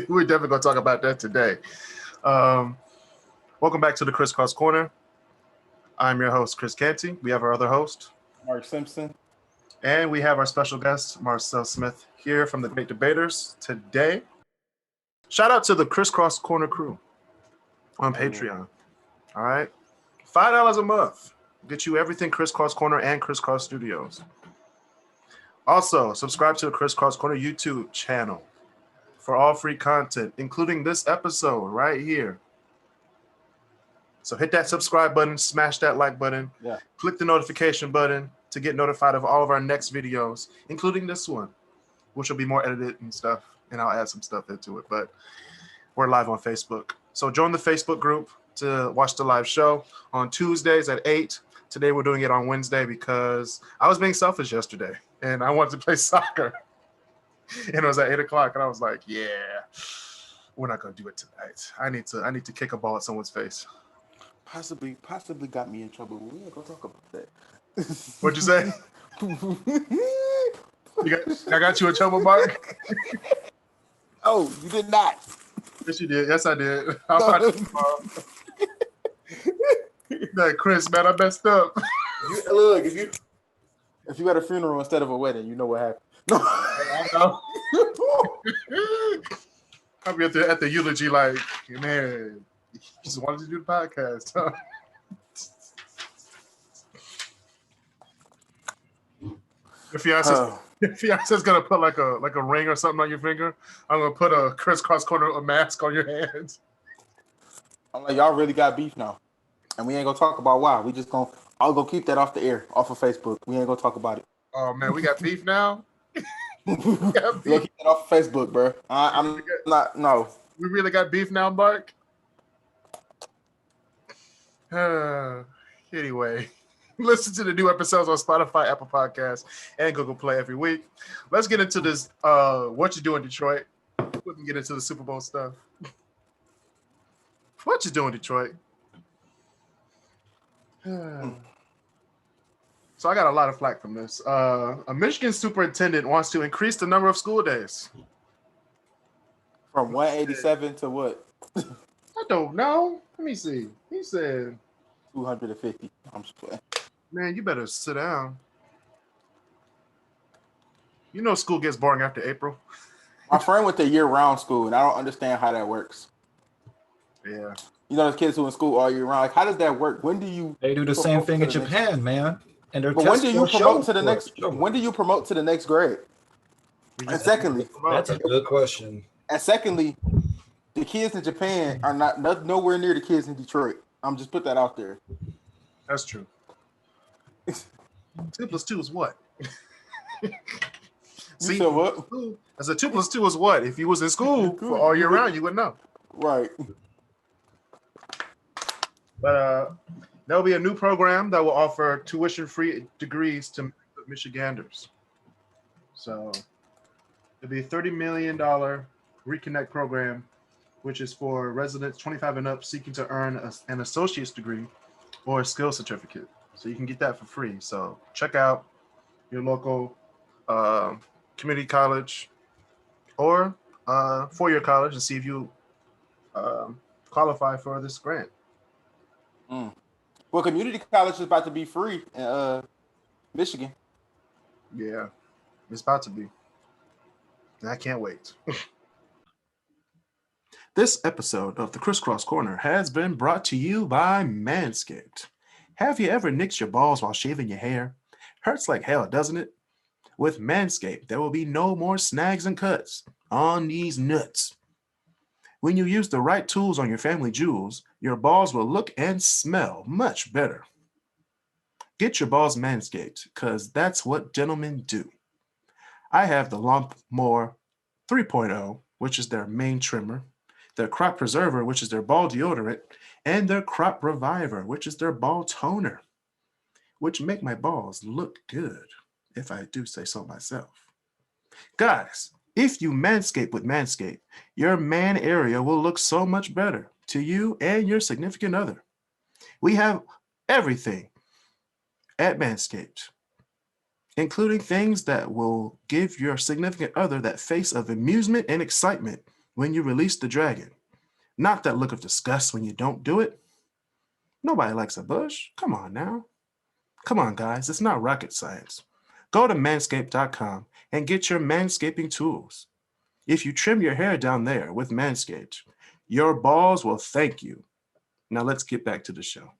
We're definitely going to talk about that today. Welcome back to the Crisscross Corner. I'm your host, Chris Canty. We have our other host, Mark Simpson. And we have our special guest, Marcel Smith, here from the Great Debaters today. Shout out to the Crisscross Corner crew on Patreon. All right. $5 a month. Get you everything Crisscross Corner and Crisscross Studios. Also, subscribe to the Crisscross Corner YouTube channel for all free content, including this episode right here. So hit that subscribe button, smash that like button, click the notification button to get notified of all of our next videos, including this one, which will be more edited and stuff, and I'll add some stuff into it, but we're live on Facebook. So join the Facebook group to watch the live show on Tuesdays at 8. Today we're doing it on Wednesday because I was being selfish yesterday, and I wanted to play soccer. And it was at 8 o'clock, and I was like, yeah, we're not going to do it tonight. I need to kick a ball at someone's face. Possibly got me in trouble. We ain't gonna talk about that. What'd you say? I got you in trouble, Mark? Oh, you did not. Yes, you did. Yes, I did. I'll find you tomorrow. Like, Chris, man, I messed up. Look, if you had a funeral instead of a wedding, you know what happened. No. I know. I'll be at the eulogy like, man, you just wanted to do the podcast, huh? Your fiance's gonna put like a ring or something on your finger. I'm gonna put a Crisscross Corner a mask on your hands. I'm like, y'all really got beef now, and we ain't gonna talk about why. I'll go keep that off the air, off of Facebook. We ain't gonna talk about it. Oh man, we got beef now. We'll keep that off of Facebook, bro. I'm not. No, we really got beef now, Mark. Anyway, listen to the new episodes on Spotify, Apple Podcasts, and Google Play every week. Let's get into this. What you doing, Detroit? We can get into the Super Bowl stuff. What you doing, Detroit? So I got a lot of flack from this. A Michigan superintendent wants to increase the number of school days. From 187 to what? I don't know. Let me see. He said 250. I'm just playing. Man, you better sit down. You know school gets boring after April. My friend went to year-round school, and I don't understand how that works. Yeah. You know, there's kids who in school all year round. Like, how does that work? When do you? They do the same thing in Japan, man. And they're when do you promote to the next? When do you promote to the next grade? And secondly, that's a good question. And secondly, the kids in Japan are not nowhere near the kids in Detroit. I'm just put that out there. That's true. 2 + 2 is what? See what? I said 2 + 2 is what? If you was in school for all year round, you would know. Right. But there'll be a new program that will offer tuition-free degrees to Michiganders. So it'll be a $30 million Reconnect program, which is for residents 25 and up seeking to earn an associate's degree or a skill certificate. So you can get that for free. So check out your local community college or four-year college and see if you qualify for this grant. Well, community college is about to be free in Michigan. Yeah, it's about to be. And I can't wait. This episode of the Crisscross Corner has been brought to you by Manscaped. Have you ever nicked your balls while shaving your hair? Hurts like hell, doesn't it? With Manscaped, there will be no more snags and cuts on these nuts. When you use the right tools on your family jewels, your balls will look and smell much better. Get your balls manscaped, because that's what gentlemen do. I have the Lawnmower 3.0, which is their main trimmer, their Crop Preserver, which is their ball deodorant, and their Crop Reviver, which is their ball toner, which make my balls look good, if I do say so myself. Guys, if you manscape with Manscaped, your man area will look so much better to you and your significant other. We have everything at Manscaped, including things that will give your significant other that face of amusement and excitement when you release the dragon. Not that look of disgust when you don't do it. Nobody likes a bush. Come on now. Come on, guys. It's not rocket science. Go to manscaped.com and get your manscaping tools. If you trim your hair down there with Manscaped, your balls will thank you. Now let's get back to the show.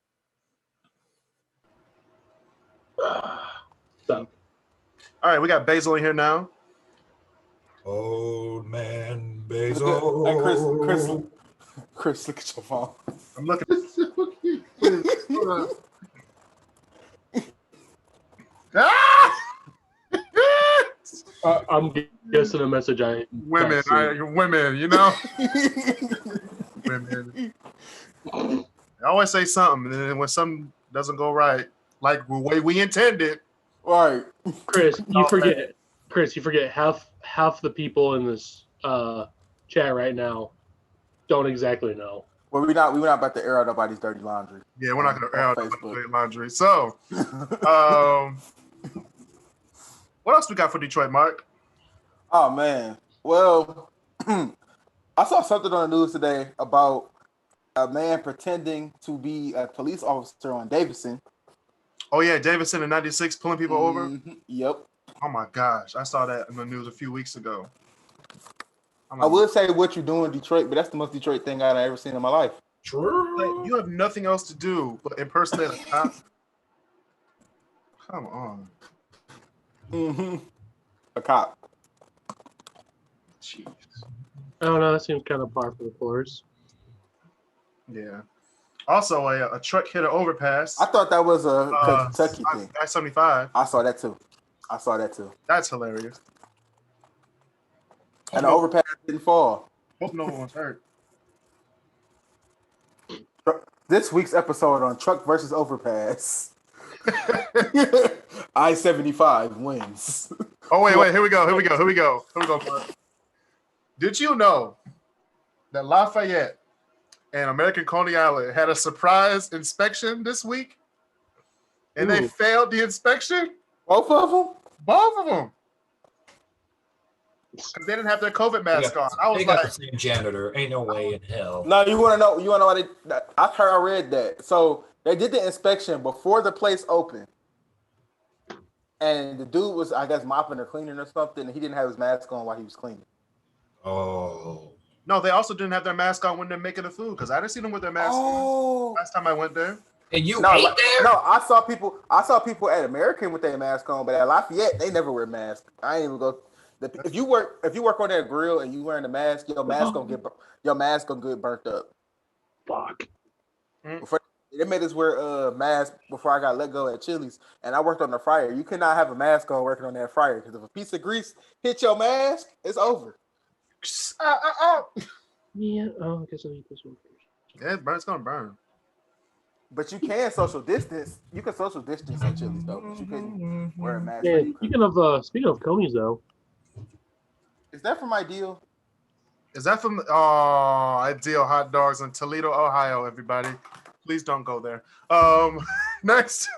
So, All right, we got Basil in here now. Old man Hey, Basil. Chris, look at your phone. I'm looking. Ah! I'm guessing a message I Women, women, you know? Women. I always say something, and then when something doesn't go right, like the way we intended. Right. Chris, you Oh, forget. Chris, you forget half the people in this chat right now don't exactly know. Well, we're not about to air out nobody's dirty laundry. Yeah, we're not going to air out Facebook. the laundry. So, what else we got for Detroit, Mark? Oh man. Well, I saw something on the news today about a man pretending to be a police officer on Davidson. Oh, yeah, Davidson in 96 pulling people over. Mhm. Yep. Oh, my gosh. I saw that in the news a few weeks ago. I would say what you do in Detroit, but that's the most Detroit thing I've ever seen in my life. True. You have nothing else to do but impersonate a cop. Come on. Mm-hmm. A cop. Jeez. I don't know. That seems kind of par for the course. Yeah. Also, a truck hit an overpass. I thought that was a Kentucky thing. I-75. I saw that too. That's hilarious. And the overpass didn't fall. Hope no one was hurt. This week's episode on Truck versus Overpass. I-75 wins. Oh, wait. Here we go. Mark. Did you know that Lafayette and American Coney Island had a surprise inspection this week? And they failed the inspection? Both of them? Both of them. Because they didn't have their COVID mask on. I was They got like, the same janitor. Ain't no way in hell. No, you want to know why I read that. So they did the inspection before the place opened. And the dude was, I guess, mopping or cleaning or something. And he didn't have his mask on while he was cleaning. Oh. no, they also didn't have their mask on when they're making the food because I didn't see them with their mask on last time I went there. And you No, ate there? no, I saw people at American with their mask on, but at Lafayette they never wear masks. I ain't even go. If you work on that grill and you wearing a mask, your mask gonna get burnt up. Fuck. They made us wear masks before I got let go at Chili's, and I worked on the fryer. You cannot have a mask on working on that fryer because if a piece of grease hit your mask, it's over. Yeah. Oh, I guess I'll eat this one first. Yeah, it's gonna burn. But you can social distance. You can social distance at Chili's though, but you couldn't wear a mask. Yeah. Speaking of Coney's though. Is that from Ideal? Is that from Ideal Hot Dogs in Toledo, Ohio, everybody? Please don't go there. Next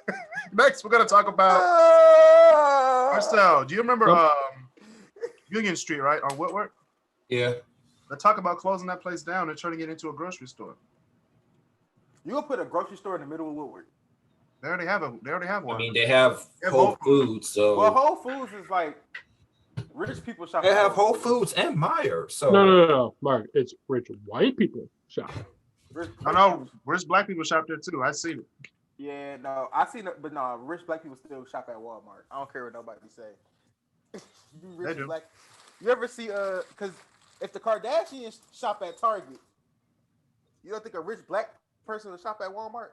we're gonna talk about Marcel. Do you remember Union Street, right? On Woodward? Yeah. Let's talk about closing that place down and turning it into a grocery store. You gonna put a grocery store in the middle of Woodward? They already have one. I mean, they have Whole Foods, so Well, Whole Foods is like rich people shop. they have Whole Foods and Meijer. So No, Mark. It's rich white people shop. I know rich black people shop there too. I see it. Yeah, no, I seen it, but no, rich black people still shop at Walmart. I don't care what nobody say. They do. You ever see because if the Kardashians shop at Target, you don't think a rich black person will shop at Walmart?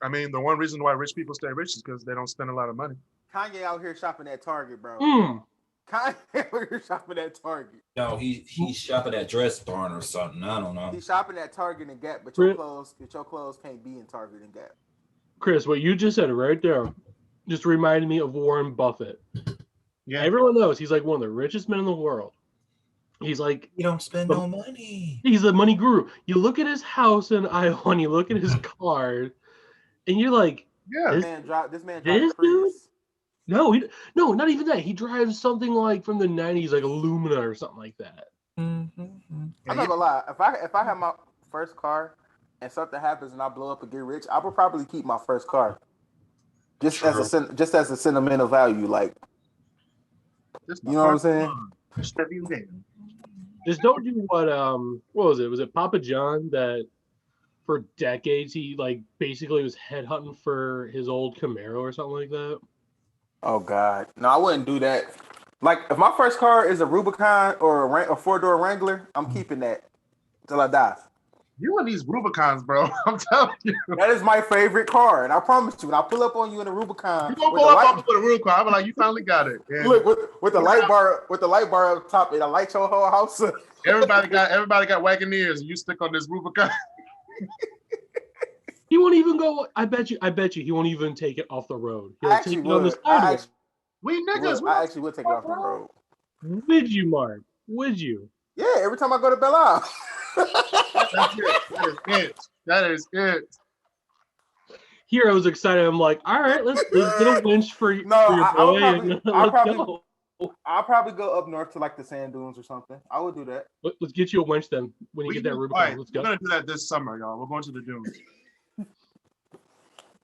I mean, the one reason why rich people stay rich is because they don't spend a lot of money. Kanye out here shopping at Target, bro. Hmm. Kanye out here shopping at Target. No, he's shopping at Dress Barn or something. I don't know. He's shopping at Target and Gap, but Re- your clothes can't be in Target and Gap. Chris, what you just said right there just reminded me of Warren Buffett. Yeah. Everyone knows he's like one of the richest men in the world. He's like, You don't spend no money. he's a money guru. You look at his house in Iowa and you look at his card, and you're like, Yeah. This- This man this drives a Prius. no, not even that. He drives something like from the 90s, like a Lumina or something like that. Mm-hmm. I'm not gonna lie. If I have my first car and something happens and I blow up and get rich, I would probably keep my first car. Just as a sentimental value, like, This you know what I'm saying? Chevy van. Just don't do what was it? Was it Papa John that for decades he like basically was headhunting for his old Camaro or something like that? Oh God, no, I wouldn't do that. Like, if my first car is a Rubicon or a 4-door Wrangler, I'm keeping that till I die. You and these Rubicons, bro. I'm telling you. That is my favorite car, and I promise you, when I pull up on you in a Rubicon, You gonna with pull the up light- on me with a Rubicon. I'm like, you finally got it. And look with the light bar up top, and I light your whole house up. everybody got Wagoneers, and you stick on this Rubicon. He won't even go. I bet you he won't even take it off the road. He'll I take actually it on the would. I sidewalk. actually We niggas. would. I actually would take it off the road. Would you, Mark? Would you? Yeah, every time I go to Belle Isle. That's it. That is it. Here I was excited. I'm like, all right, let's get a winch for your boy. I'll probably go up north to like the sand dunes or something. I would do that. Let's get you a winch then when you get that Rubicon. Right, Let's we're go. gonna do that this summer, y'all. We're going to the dunes.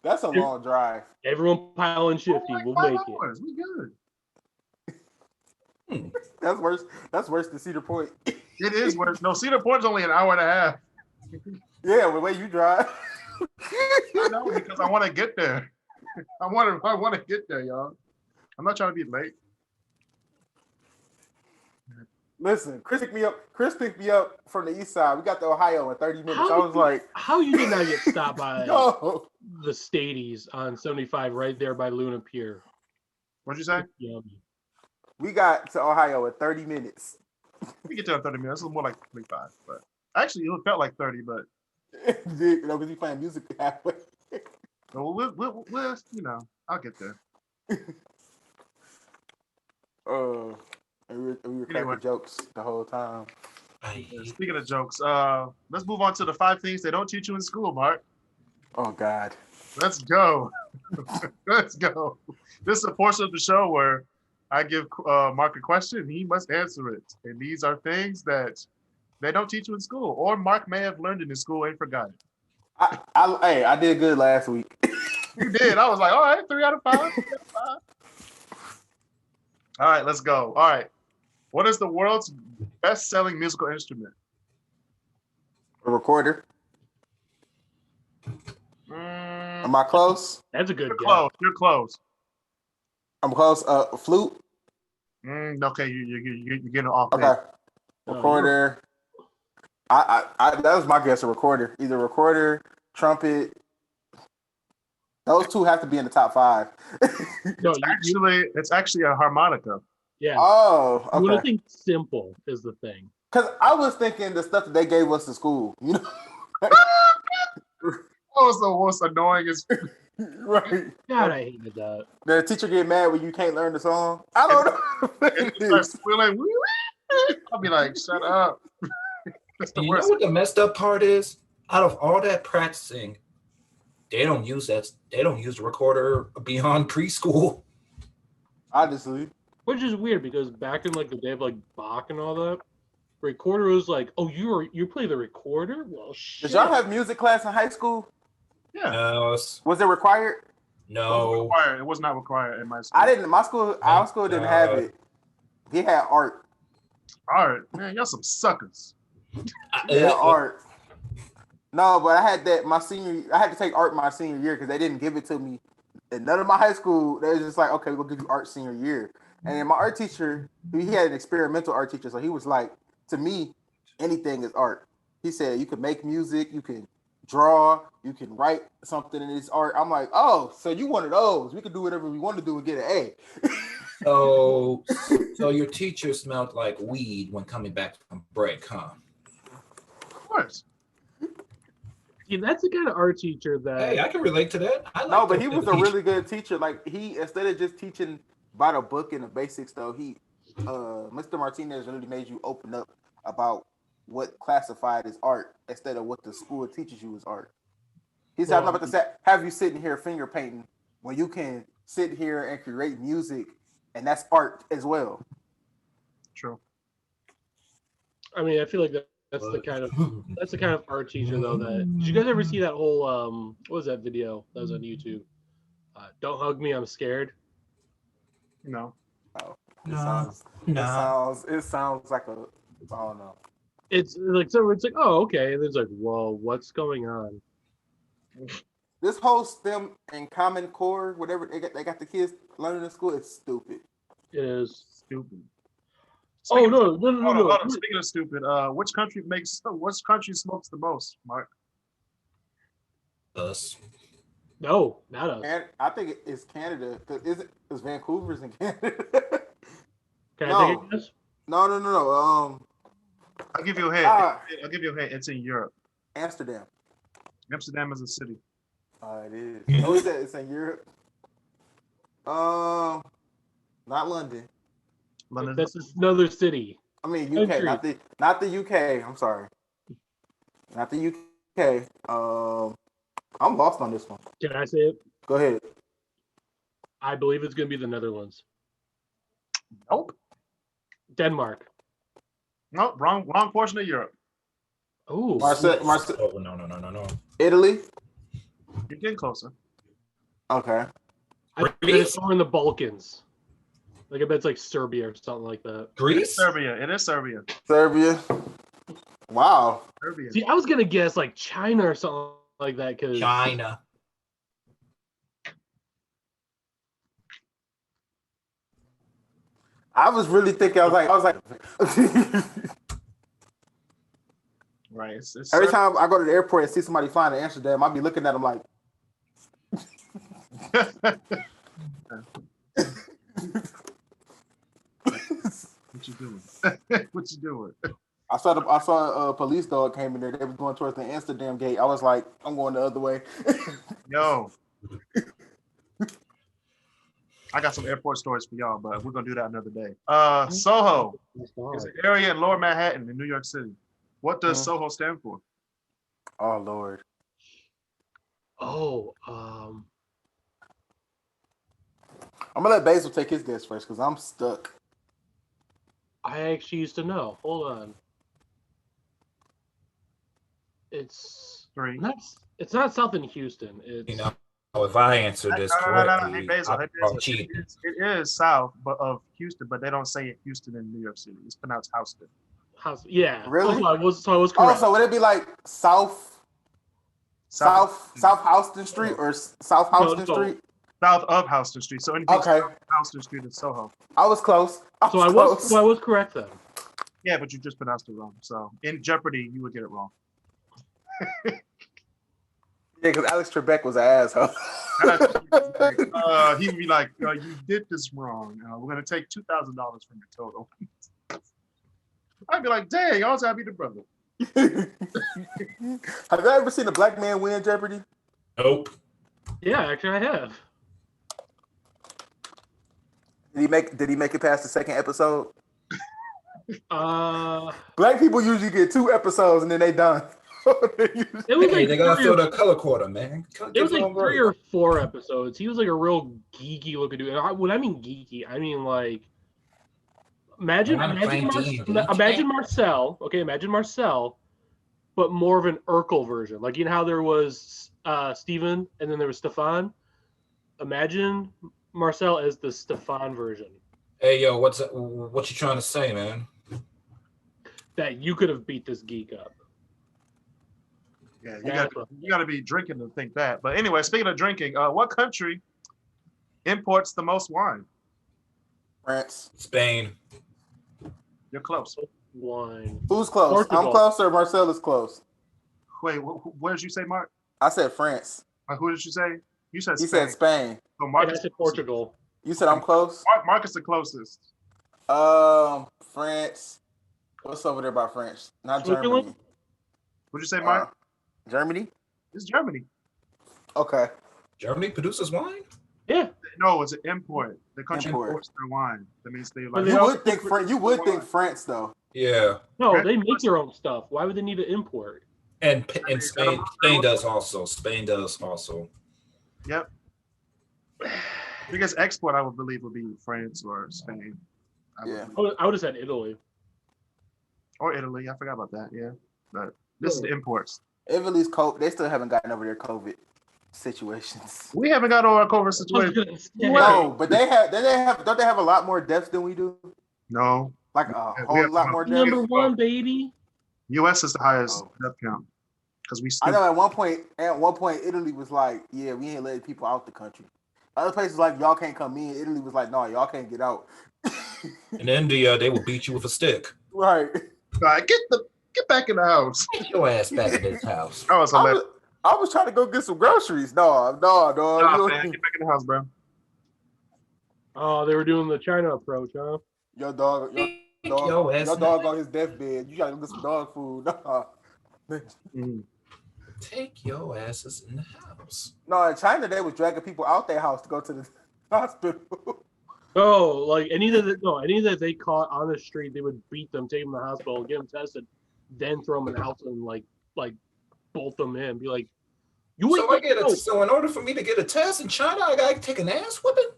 That's a long drive. Everyone pile in shifty. We'll make it. Hours. We good. That's worse. That's worse than Cedar Point. It is worse. No, Cedar Point's only an hour and a half. Yeah, the way you drive. I know, because I want to get there. I want to get there, y'all. I'm not trying to be late. Listen, Chris picked me up from the east side. We got to Ohio in 30 minutes. I was like, how you did not get stopped by yo. the Stadies on 75 right there by Luna Pier? What'd you say? Yummy. We got to Ohio in 30 minutes. We get there in 30 minutes. It was more like 25, but actually it felt like 30. But You know, because we playing music halfway. we'll you know, I'll get there. And we were Anyway. cracking jokes the whole time. Speaking of jokes, let's move on to the 5 things they don't teach you in school, Mark. Oh God. Let's go. Let's go. This is a portion of the show where I give Mark a question and he must answer it. And these are things that they don't teach you in school, or Mark may have learned in his school and forgotten. I did good last week. You did. I was like, all right, 3 out of 5. 3 out of 5. All right, let's go. All right. What is the world's best-selling musical instrument? A recorder. Am I close? That's a good You're guess. close. You're close. I'm close. Flute. Okay, you're getting off. Okay. there. Recorder. I that was my guess. A recorder. Either recorder, trumpet. Those two have to be in the top 5. No, It's actually a harmonica. yeah. Oh, You want to okay. think simple is the thing. Because I was thinking the stuff that they gave us to school. You know. That was the most annoying. Right. God, I hated that. The teacher get mad when you can't learn the song. I don't know. And you start squealing. I'll be like, shut up. That's the You know worst. what the messed up part is? Out of all that practicing, they don't use that. They don't use the recorder beyond preschool. Honestly. Which is weird because back in like the day of like Bach and all that, recorder was like, oh, you play the recorder? Well, shit. Did y'all have music class in high school? Yeah. No, Was it required? no. It was not required in my school. I didn't. My school, our school didn't have it. He had art. All right, man, y'all some suckers. Yeah, art. No, but I had that I had to take art my senior year because they didn't give it to me. And none of my high school, they was just like, okay, we'll give you art senior year. And then my art teacher, he had an experimental art teacher, so he was like, to me, anything is art. He said you can make music, you can draw, you can write something in this art. I'm like, oh, so you one of those? We can do whatever we want to do and get an A. So your teacher smelled like weed when coming back from break, huh? Of course. See, that's the kind of art teacher that. Hey, I can relate to that. I No, like but that he was a teacher. really good teacher. Like he, instead of just teaching by the book and the basics, though, Mr. Martinez really made you open up about what classified as art instead of what the school teaches you as art. He said, I'm not about to have you sitting here finger painting when you can sit here and create music, and that's art as well. True. I mean, I feel like that's the kind of art teacher though. That did you guys ever see that whole what was that video that was on YouTube? Don't hug me, I'm scared. No. Oh, No. it sounds like a, I don't know. It's like oh okay, and it's like whoa, what's going on? This whole STEM and Common Core, whatever they got the kids learning in school, it's stupid. It is. Stupid. Oh Speaking of- no. Hold on. Speaking of stupid, which country smokes the most, Mark? Us. No, not us. And I think it's Canada. Because Vancouver's in Canada. Can I take a guess? No. I'll give you a hint. Ah. I'll give you a hint. It's in Europe. Amsterdam. Amsterdam is a city. It is. Oh, it's in Europe. Not London. London. That's another city. I mean UK, not the UK. I'm sorry. Not the UK. I'm lost on this one. Can I say it? Go ahead. I believe it's going to be the Netherlands. Nope. Denmark. Nope. Wrong portion of Europe. Oh, Marcel. Oh, no. Italy. You're getting closer. Okay. I bet it's somewhere in the Balkans. Like I bet it's like Serbia or something like that. Greece? Serbia. It is Serbia. Serbia. Wow. Serbia. See, I was gonna guess like China or something like that because China. I was really thinking. I was like. Right. It's Every time I go to the airport and see somebody flying to Amsterdam, I'll be looking at them like. What you doing? What you doing? I saw a police dog came in there. They were going towards the Amsterdam gate. I was like, I'm going the other way. Yo. I got some airport stories for y'all, but we're gonna do that another day. Soho is an area in Lower Manhattan in New York City. What does Soho stand for? Oh Lord. Oh, I'm gonna let Basil take his guess first because I'm stuck. I actually used to know. Hold on. It's 3. it's not South in Houston. It's You know, if I answer this No. correctly, Hey, Basil. I'll cheat. It is south of Houston, but they don't say it Houston in New York City. It's pronounced Houston. house. Yeah. Really? So I was Oh, correct. so would it be like South Houston Street or South Houston No. Street? South of Houston Street. So anything Okay. south of Houston Street is Soho. I was close. I was correct then. Yeah, but you just pronounced it wrong. So in Jeopardy, you would get it wrong. Yeah, because Alex Trebek was an asshole. He would be like, you did this wrong. We're going to take $2,000 from your total. I'd be like, dang, I was happy to brother. Have you ever seen a black man win Jeopardy? Nope. Yeah, actually, I have. Did he make it past the second episode? Black people usually get 2 episodes and then they done. It was Hey, like they gotta three fill or- the color quarter, man. It was like 3 or 4 episodes. He was like a real geeky looking dude. And when I mean geeky, I mean like imagine Marcel. Okay, imagine Marcel, but more of an Urkel version. Like you know how there was Steven and then there was Stefan. Imagine Marcel as the Stefan version. Hey, yo, what you trying to say, man? That you could have beat this geek up. Yeah, you got to be drinking to think that. But anyway, speaking of drinking, what country imports the most wine? France. Spain. You're close. Wine. Who's close? Portugal. I'm close, or Marcel is close. Wait, what did you say, Mark? I said France. Who did you say? You said He Spain. said Spain. So And I Marcus, said Portugal. You said I'm close. Mark is the closest. France. What's over there by France? Not Switzerland? Germany. What'd you say, Mark? Germany. It's Germany. Okay. Germany produces wine? Yeah. No, it's an import. The country Import. imports their wine. That means they But like. they You don't- would think France. You would think France though. Yeah. No, Right. they make their own stuff. Why would they need to import? And Spain does also. Spain does also. Yep. Biggest export, I would believe, would be France or Spain. I would Yeah. believe. I would have said Italy. Or Italy. I forgot about that. Yeah. But this is the imports. Italy's COVID. They still haven't gotten over their COVID situations. We haven't got over our COVID I was situation. gonna say, No, but they have. Don't they have a lot more deaths than we do? No. Like a We whole have lot more deaths. number one, baby. U.S. is the highest Oh. death count because we I still. know at one point, Italy was like, "Yeah, we ain't letting people out the country." Other places like, "Y'all can't come in." Italy was like, "No, y'all can't get out." In India, they will beat you with a stick. Right. Right, get back in the house. Get your ass back in this house. That was hilarious. I was trying to go get some groceries. No, dog. Nah, man, get back in the house, bro. Oh, they were doing the China approach, huh? Your dog Your dog on his deathbed. You gotta go get some dog food. Nah. Mhm. Take your asses in the house. No, in China they was dragging people out their house to go to the hospital. Oh, like any that they caught on the street, they would beat them, take them to the hospital, get them tested, then throw them in the house and like bolt them in. Be like, you So ain't so in order for me to get a test in China, I gotta take an ass whipping?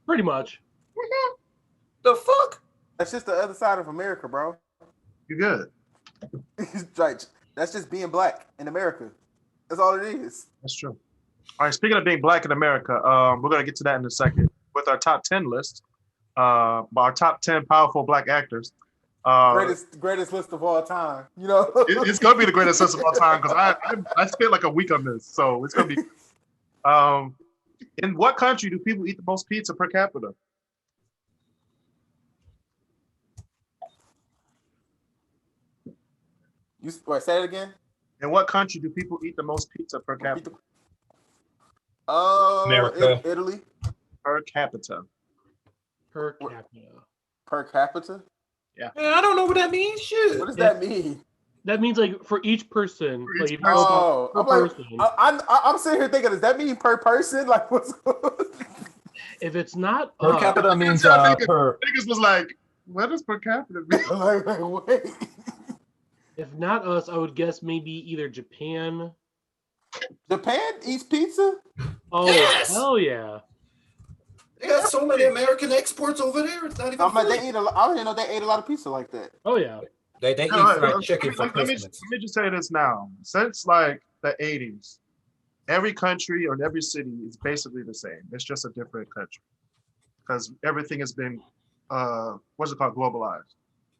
pretty much. The fuck? That's just the other side of America, bro. You good? Like, that's just being black in America. That's all it is. That's true. All right. Speaking of being black in America, we're gonna get to that in a second with our top 10 list. Our top 10 powerful black actors. Greatest list of all time. You know, It's gonna be the greatest list of all time because I spent like a week on this, so it's gonna be. In what country do people eat the most pizza per capita? Say it again. In what country do people eat the most pizza per capita? America. Italy. Per capita. Per capita. Per capita. Man, I don't know what that means. Shit. What does that mean? That means like for each person. For each Like, if you person. go Oh, per I'm like, person. I'm sitting here thinking, does that mean per person? Like, what's If it's not Per capita means I think per. Niggas was like, what does per capita mean? like, wait? if not us, I would guess maybe either Japan. Japan eats pizza? Oh Yes! hell yeah. They got so many American exports over there. It's not even I'm like, funny. they eat a lot. I didn't know they ate a lot of pizza like that. Oh yeah. They eat No, fried chicken for let me Christmas. just say this now. Since like the 80s, every country or every city is basically the same. It's just a different country because everything has been, what's it called, globalized.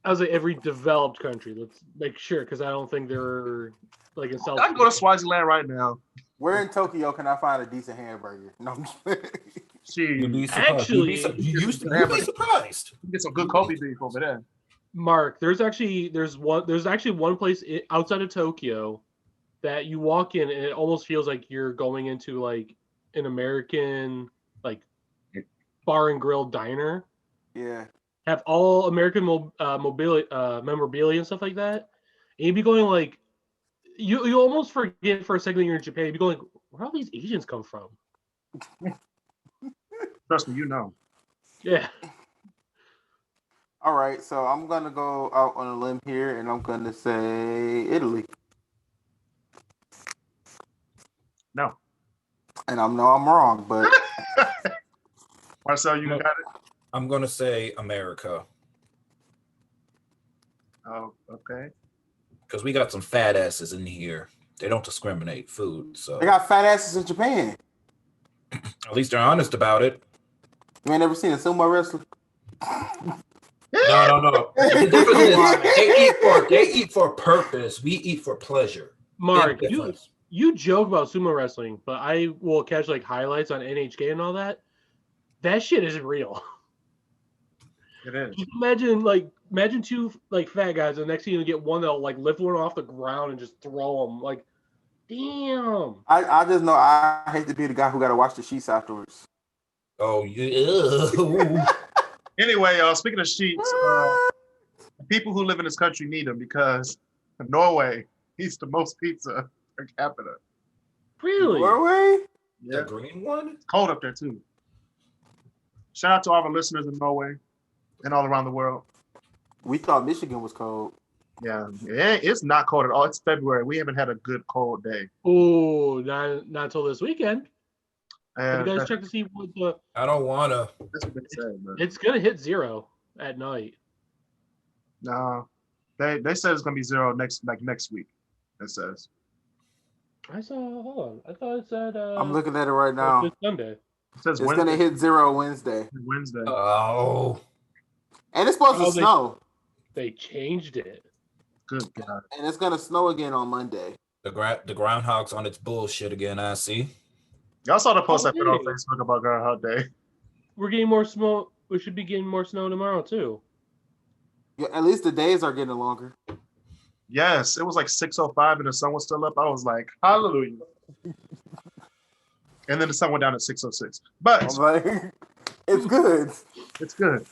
I was like every developed country. Let's make sure because I don't think they're like in South. I can go to Swaziland right now. Where in Tokyo can I find a decent hamburger? No, I'm just kidding. You'd be She surprised. Actually- you'd be surprised. get some good Kobe beef over there. Mark, there's actually one place outside of Tokyo that you walk in and it almost feels like you're going into like an American like bar and grill diner. Yeah. Have all American memorabilia and stuff like that. And you'd be going like, you almost forget for a second that you're in Japan. You'd be going, where all these Asians come from? Trust me, you know. Yeah. All right, so I'm gonna go out on a limb here, and I'm gonna say Italy. No. And I know I'm wrong, but Marcel, you got it? I'm gonna say America Oh, okay. because we got some fat asses in here. They don't discriminate food, so they got fat asses in Japan. at least they're honest about it. You ain't never seen a sumo wrestler? No. The difference is they eat for purpose. We eat for pleasure. Mark, Big difference. you joke about sumo wrestling, but I will catch like highlights on NHK and all that. That shit isn't real. It is. Just imagine two like fat guys, and next thing you get one that'll like lift one off the ground and just throw them. Like, damn. I just know I hate to be the guy who got to wash the sheets afterwards. Oh yeah. Anyway, speaking of sheets, people who live in this country need them because Norway eats the most pizza per capita. Really? Norway? The green one? It's cold up there too. Shout out to all our listeners in Norway and all around the world. We thought Michigan was cold. Yeah, it's not cold at all. It's February. We haven't had a good cold day. Oh, not until this weekend. Have And you guys checked to see what the? I don't wanna. that's what they say, but It's gonna hit 0 at night. no, they said it's gonna be 0 next week. It says. I saw. Hold on. I thought it said. I'm looking at it right now. This Sunday. It says It's Wednesday. gonna hit 0 Wednesday, Wednesday. Oh. and it's supposed Oh, to snow, They changed it. Good God. and it's gonna snow again on Monday. The groundhog's on its bullshit again, I see. Y'all saw the post I put on Okay. Facebook about Groundhog Day. We're getting more snow. We should be getting more snow tomorrow too. Yeah, at least the days are getting longer. Yes, it was like 6:05 and the sun was still up. I was like, hallelujah. And then the sun went down at 6:06. But I'm like, it's good. it's good.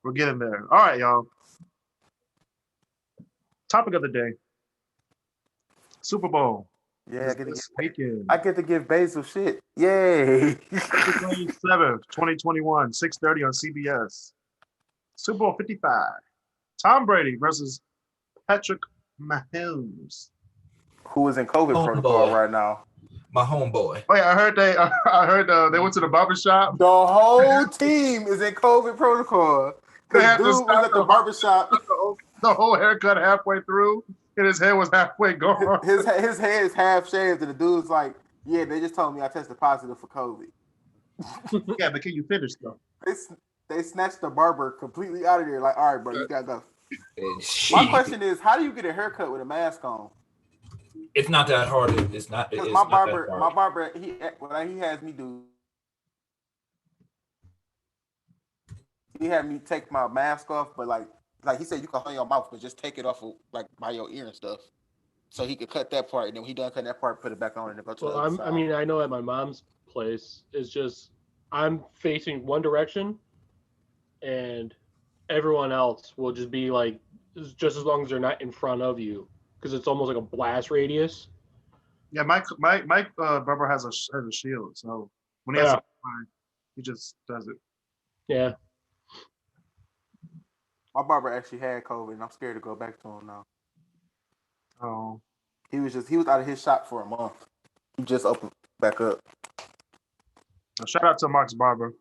We're getting there. All right, y'all. Topic of the day. Super Bowl. Yeah, This weekend. I get to give Basil shit. Yay! February 7th, 2021, 6:30 on CBS. Super Bowl 55. Tom Brady versus Patrick Mahomes. Who is in COVID Oh, protocol boy. right now? My homeboy. Oh yeah, I heard they went to the barbershop. The whole team is in COVID protocol. They had Because to dude was stop at the barbershop. The whole haircut halfway through, and his hair was halfway gone. His head is half shaved, and the dude's like, "Yeah, they just told me I tested positive for COVID." Yeah, but can you finish though? They snatched the barber completely out of there. Like, all right, bro, you gotta go. And My shit. question is, how do you get a haircut with a mask on? It's not that hard. It's not. Because It's my not that hard. barber, he has me do. He had me take my mask off, but like he said, you can hold your mouth, but just take it off of, like by your ear and stuff, so he could cut that part, and then when he done cutting that part, put it back on and then go to the Well, other side. I mean, I know at my mom's place, it's just I'm facing one direction, and everyone else will just be like, just as long as they're not in front of you, because it's almost like a blast radius. Yeah, my barber has a shield, so when he has Yeah. a fine, he just does it. Yeah. My barber actually had COVID, and I'm scared to go back to him now. Oh, He was out of his shop for a month. He just opened back up. shout out to Mark's barber.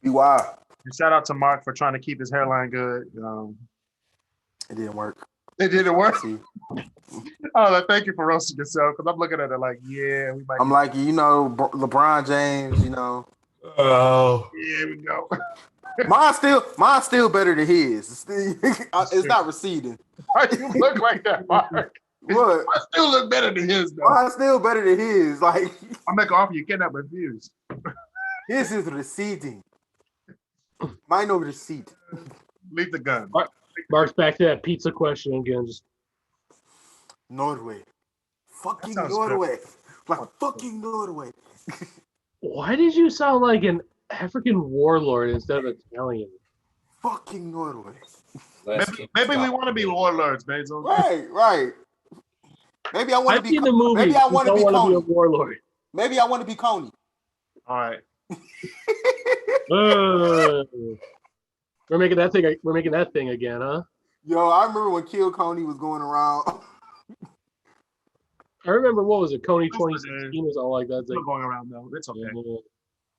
BY. And shout out to Mark for trying to keep his hairline good. It didn't work. It didn't work. See, Oh, thank you for roasting yourself because I'm looking at it like, yeah, we might. I'm like, LeBron James. Oh. Here we go. Mine's still better than his. It's not receding. Why you look like that, Mark? What? I still look better than his though. Mine's still better than his. Like, I'll make an offer you cannot refuse. his is receding. Mine no recede. Leave the gun. Mark's back to that pizza question again. Just Norway. Fucking sounds Norway. Like fucking Norway. why did you sound like an African warlord instead of Italian? Fucking Norway. Maybe we want to be warlords, Bezos. Right. Maybe I want to I've be. seen the movie. Maybe I want to be be a Coney. warlord. Maybe I want to be Coney. All right. We're making that thing. We're making that thing again, huh? Yo, I remember when Kill Coney was going around. I remember what was it, Coney That's what it 2016 or something like that. It's Still like, going around though. It's okay.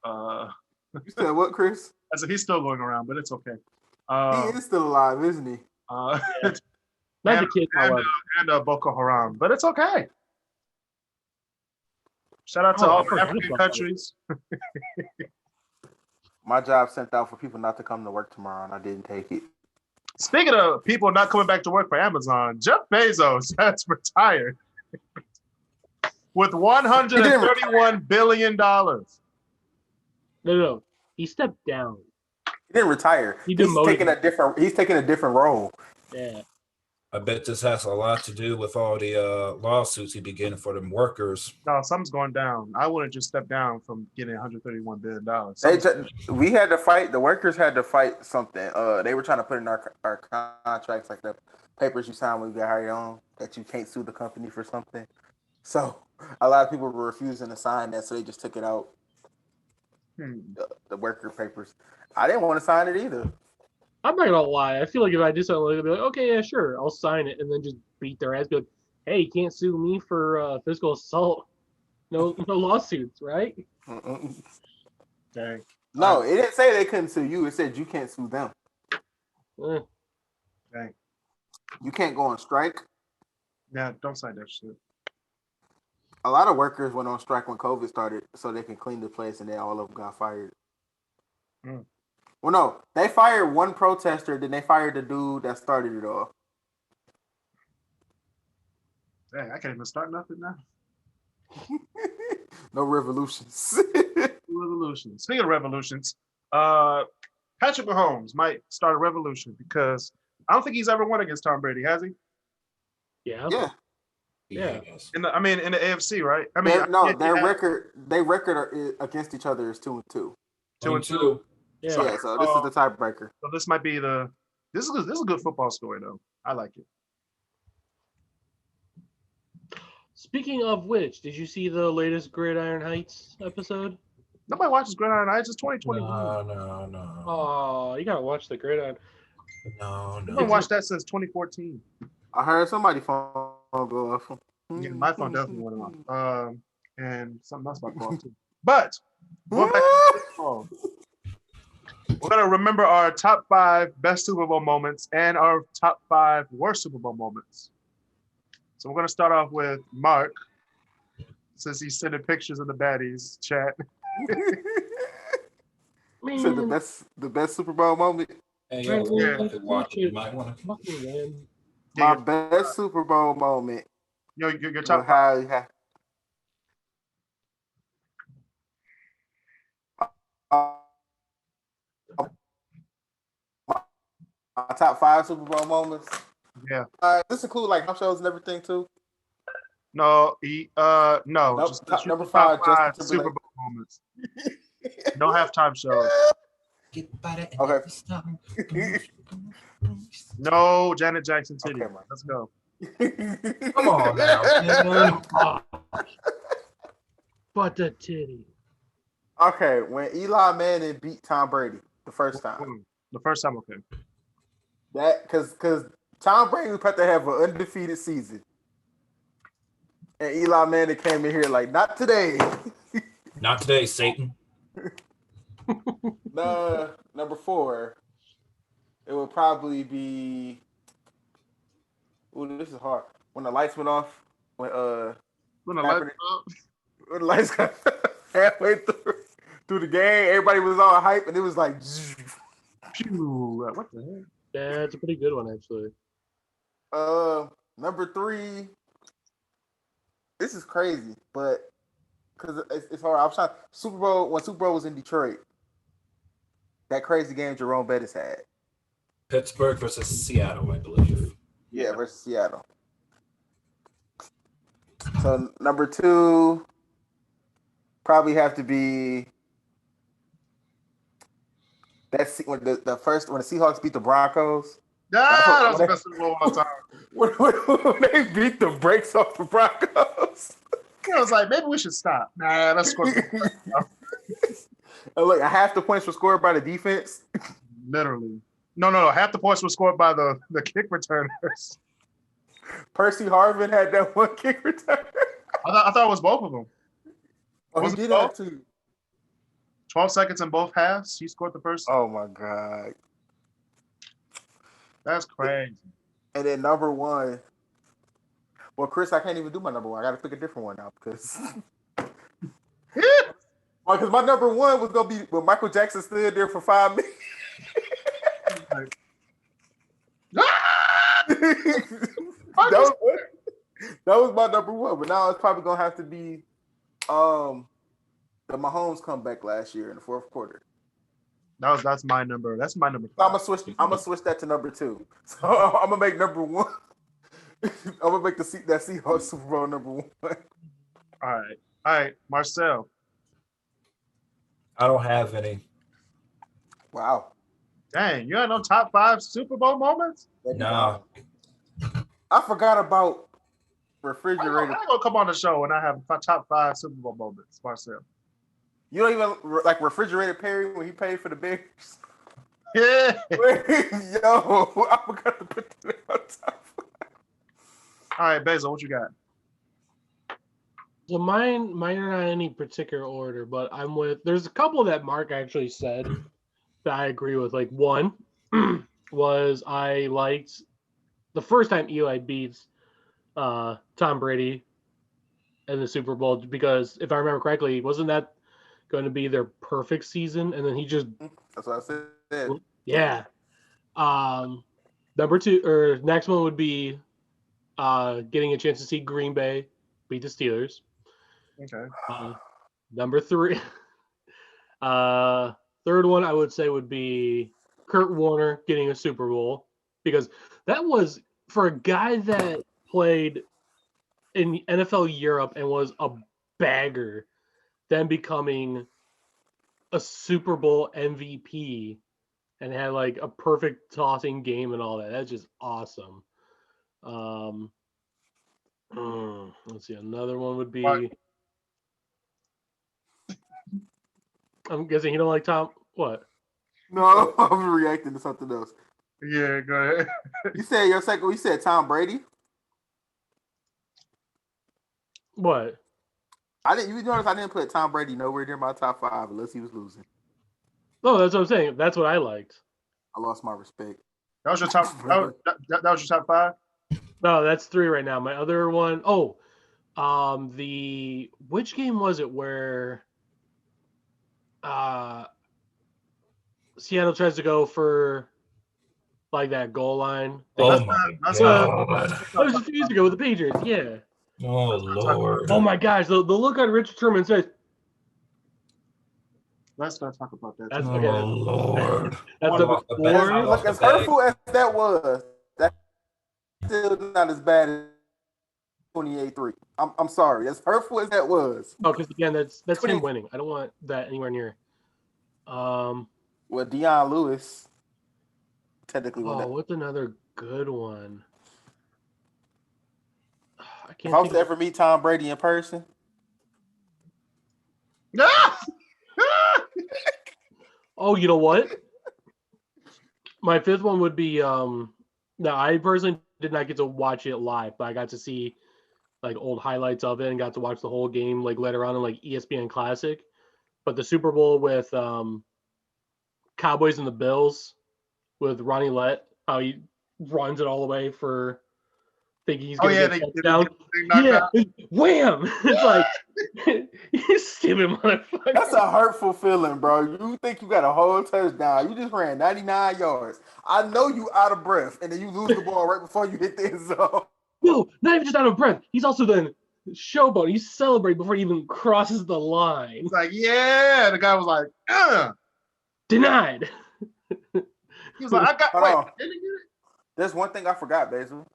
yeah. You said what, Chris? I said he's still going around, but it's okay. He is still alive, isn't he? Not the kid, however. and Boko Haram, but it's okay. Shout out to Oh, I all the forgot African about that. countries. My job sent out for people not to come to work tomorrow, and I didn't take it. Speaking of people not coming back to work for Amazon, Jeff Bezos has retired with $131 billion. No. He stepped down. He didn't retire. He He's demoted taking a different. He's taking a different role. Yeah. I bet this has a lot to do with all the lawsuits he be getting for them workers. No, something's going down. I wouldn't just step down from getting $131 billion. We had to fight. The workers had to fight something. They were trying to put in our contracts, like the papers you signed when you got hired on, that you can't sue the company for something. So a lot of people were refusing to sign that, so they just took it out. The worker papers. I didn't want to sign it either. I'm not gonna lie. I feel like if I did something like that, I'd be like, okay, yeah, sure, I'll sign it, and then just beat their ass. Be like, hey, you can't sue me for physical assault. No lawsuits, right? Dang. No, it didn't say they couldn't sue you. It said you can't sue them. Eh. Dang. You can't go on strike. Yeah, don't sign that shit. A lot of workers went on strike when COVID started so they can clean the place, and then all of them got fired. Well, no, they fired one protester, then they fired the dude that started it all. Dang, I can't even start nothing now. No revolutions. Revolution. Speaking of revolutions, Patrick Mahomes might start a revolution because I don't think he's ever won against Tom Brady, has he? Yeah. Yeah. In the AFC, right? I mean, their record against each other is 2-2. 2-2. Yeah. So this is the tiebreaker. So this might be this is a good football story though. I like it. Speaking of which, did you see the latest Gridiron Heights episode? Nobody watches Gridiron Heights. It's 2021. No. Oh, you gotta watch the Gridiron. No. I've watched that since 2014. I heard somebody's phone go off. Yeah, my phone definitely went off. And something else about phone too. But going back to football, we're gonna remember our top 5 best Super Bowl moments and our top 5 worst Super Bowl moments. So we're gonna start off with Mark, since he's sending pictures of the baddies chat. So the best Super Bowl moment. Hey, Right, yo, yeah. watch it. You might want to. Fucking man. My best Super Bowl moment. Your top 5. My top 5 Super Bowl moments. Yeah. This include like house shows and everything too. No, no. Nope, Just top number top 5, 5 Justin Super Timberlake. Bowl moments. No halftime shows. Okay. No Janet Jackson titty. Okay, man. Let's go. Come on now. But the titty. Okay, when Eli Manning beat Tom Brady the first time. The first time, okay. That because Tom Brady was about to have an undefeated season. And Eli Manning came in here like, not today. Not today, Satan. Number 4, it would probably be. Ooh, this is hard. When the lights went off, when the lights got halfway through the game, everybody was all hype, and it was like. Phew, what the heck? Yeah, it's a pretty good one actually. Number 3. This is crazy, but because it's hard. I was trying Super Bowl was in Detroit. That crazy game Jerome Bettis had. Pittsburgh versus Seattle, I believe. Yeah, versus Seattle. So number 2 probably have to be when the Seahawks beat the Broncos. That was the best Super Bowl of all time. When they beat the brakes off the Broncos. I was like, maybe we should stop. Nah, let's score. Look, half the points were scored by the defense. Literally. No. Half the points were scored by the kick returners. Percy Harvin had that one kick return. I thought it was both of them. Oh, Was he it did that both? too. 12 seconds in both halves. He scored the first. Oh my god. That's crazy. And then number 1. Well, Chris, I can't even do my number 1. I got to pick a different one now because my number 1 was gonna be when Michael Jackson stood there for 5 minutes. that was my number 1, but now it's probably gonna have to be the Mahomes comeback last year in the fourth quarter. That's my number. That's my number So I'm 5. gonna switch that to number 2. So I'm gonna make number 1. I'm gonna make that Seahawks Super Bowl number 1. All right, Marcel. I don't have any. Wow. Dang, you had no top 5 Super Bowl moments? No. I forgot about I refrigerator. ain't gonna come on the show and I have top 5 Super Bowl moments, Marcel. You don't even like refrigerator Perry when he paid for the Bears. Yeah. Yo, I forgot to put that on top. All right, Basil, what you got? So mine are not in any particular order, but there's a couple that Mark actually said that I agree with. Like one was I liked the first time Eli beats Tom Brady in the Super Bowl, because if I remember correctly, wasn't that going to be their perfect season? And then he just That's what I said. yeah. Number 2 or next one would be getting a chance to see Green Bay beat the Steelers. Okay. Number 3, third one I would say would be Kurt Warner getting a Super Bowl, because that was, for a guy that played in NFL Europe and was a bagger, then becoming a Super Bowl MVP and had like a perfect tossing game and all that. That's just awesome. Let's see. Another one would be. Right. I'm guessing you don't like Tom. What? No, I'm reacting to something else. Yeah, go ahead. You said your second. You said Tom Brady. What? I didn't. You notice I didn't put Tom Brady nowhere near my top 5 unless he was losing. No, that's what I'm saying. That's what I liked. I lost my respect. That was your top. That was your top 5. No, that's 3 right now. My other one, which game was it where Seattle tries to go for like that goal line? Oh my god. That was a few years ago with the Patriots. Yeah. Oh Lord. Oh my gosh, the look on Richard Sherman's face. Let's not talk about that. That's Oh okay. Lord. That's One number off the bat. 4. Look, as hurtful as that was, that's still not as bad as 28-3. I'm sorry. As hurtful as that was. Oh, because again, that's 20 him winning. I don't want that anywhere near. Well, Deion Lewis technically won that. What's another good one? I If can't I was think. to ever meet Tom Brady in person, Oh, you know what? My 5th one would be no, I personally did not get to watch it live, but I got to see like old highlights of it and got to watch the whole game like later on in like ESPN Classic. But the Super Bowl with Cowboys and the Bills with Ronnie Lett, how he runs it all the way for thinking he's gonna get a touchdown. Yeah, wham! It's like you stupid motherfucker. that's a hurtful feeling, bro. You think you got a whole touchdown. You just ran 99 yards. I know you out of breath, and then you lose the ball right before you hit the end zone. No, not even just out of breath. He's also then showboat. He's celebrating before he even crosses the line. It's like, yeah. The guy was like, Denied. He was like, I got. Hold Wait, on. didn't he get it? There's one thing I forgot, Basil.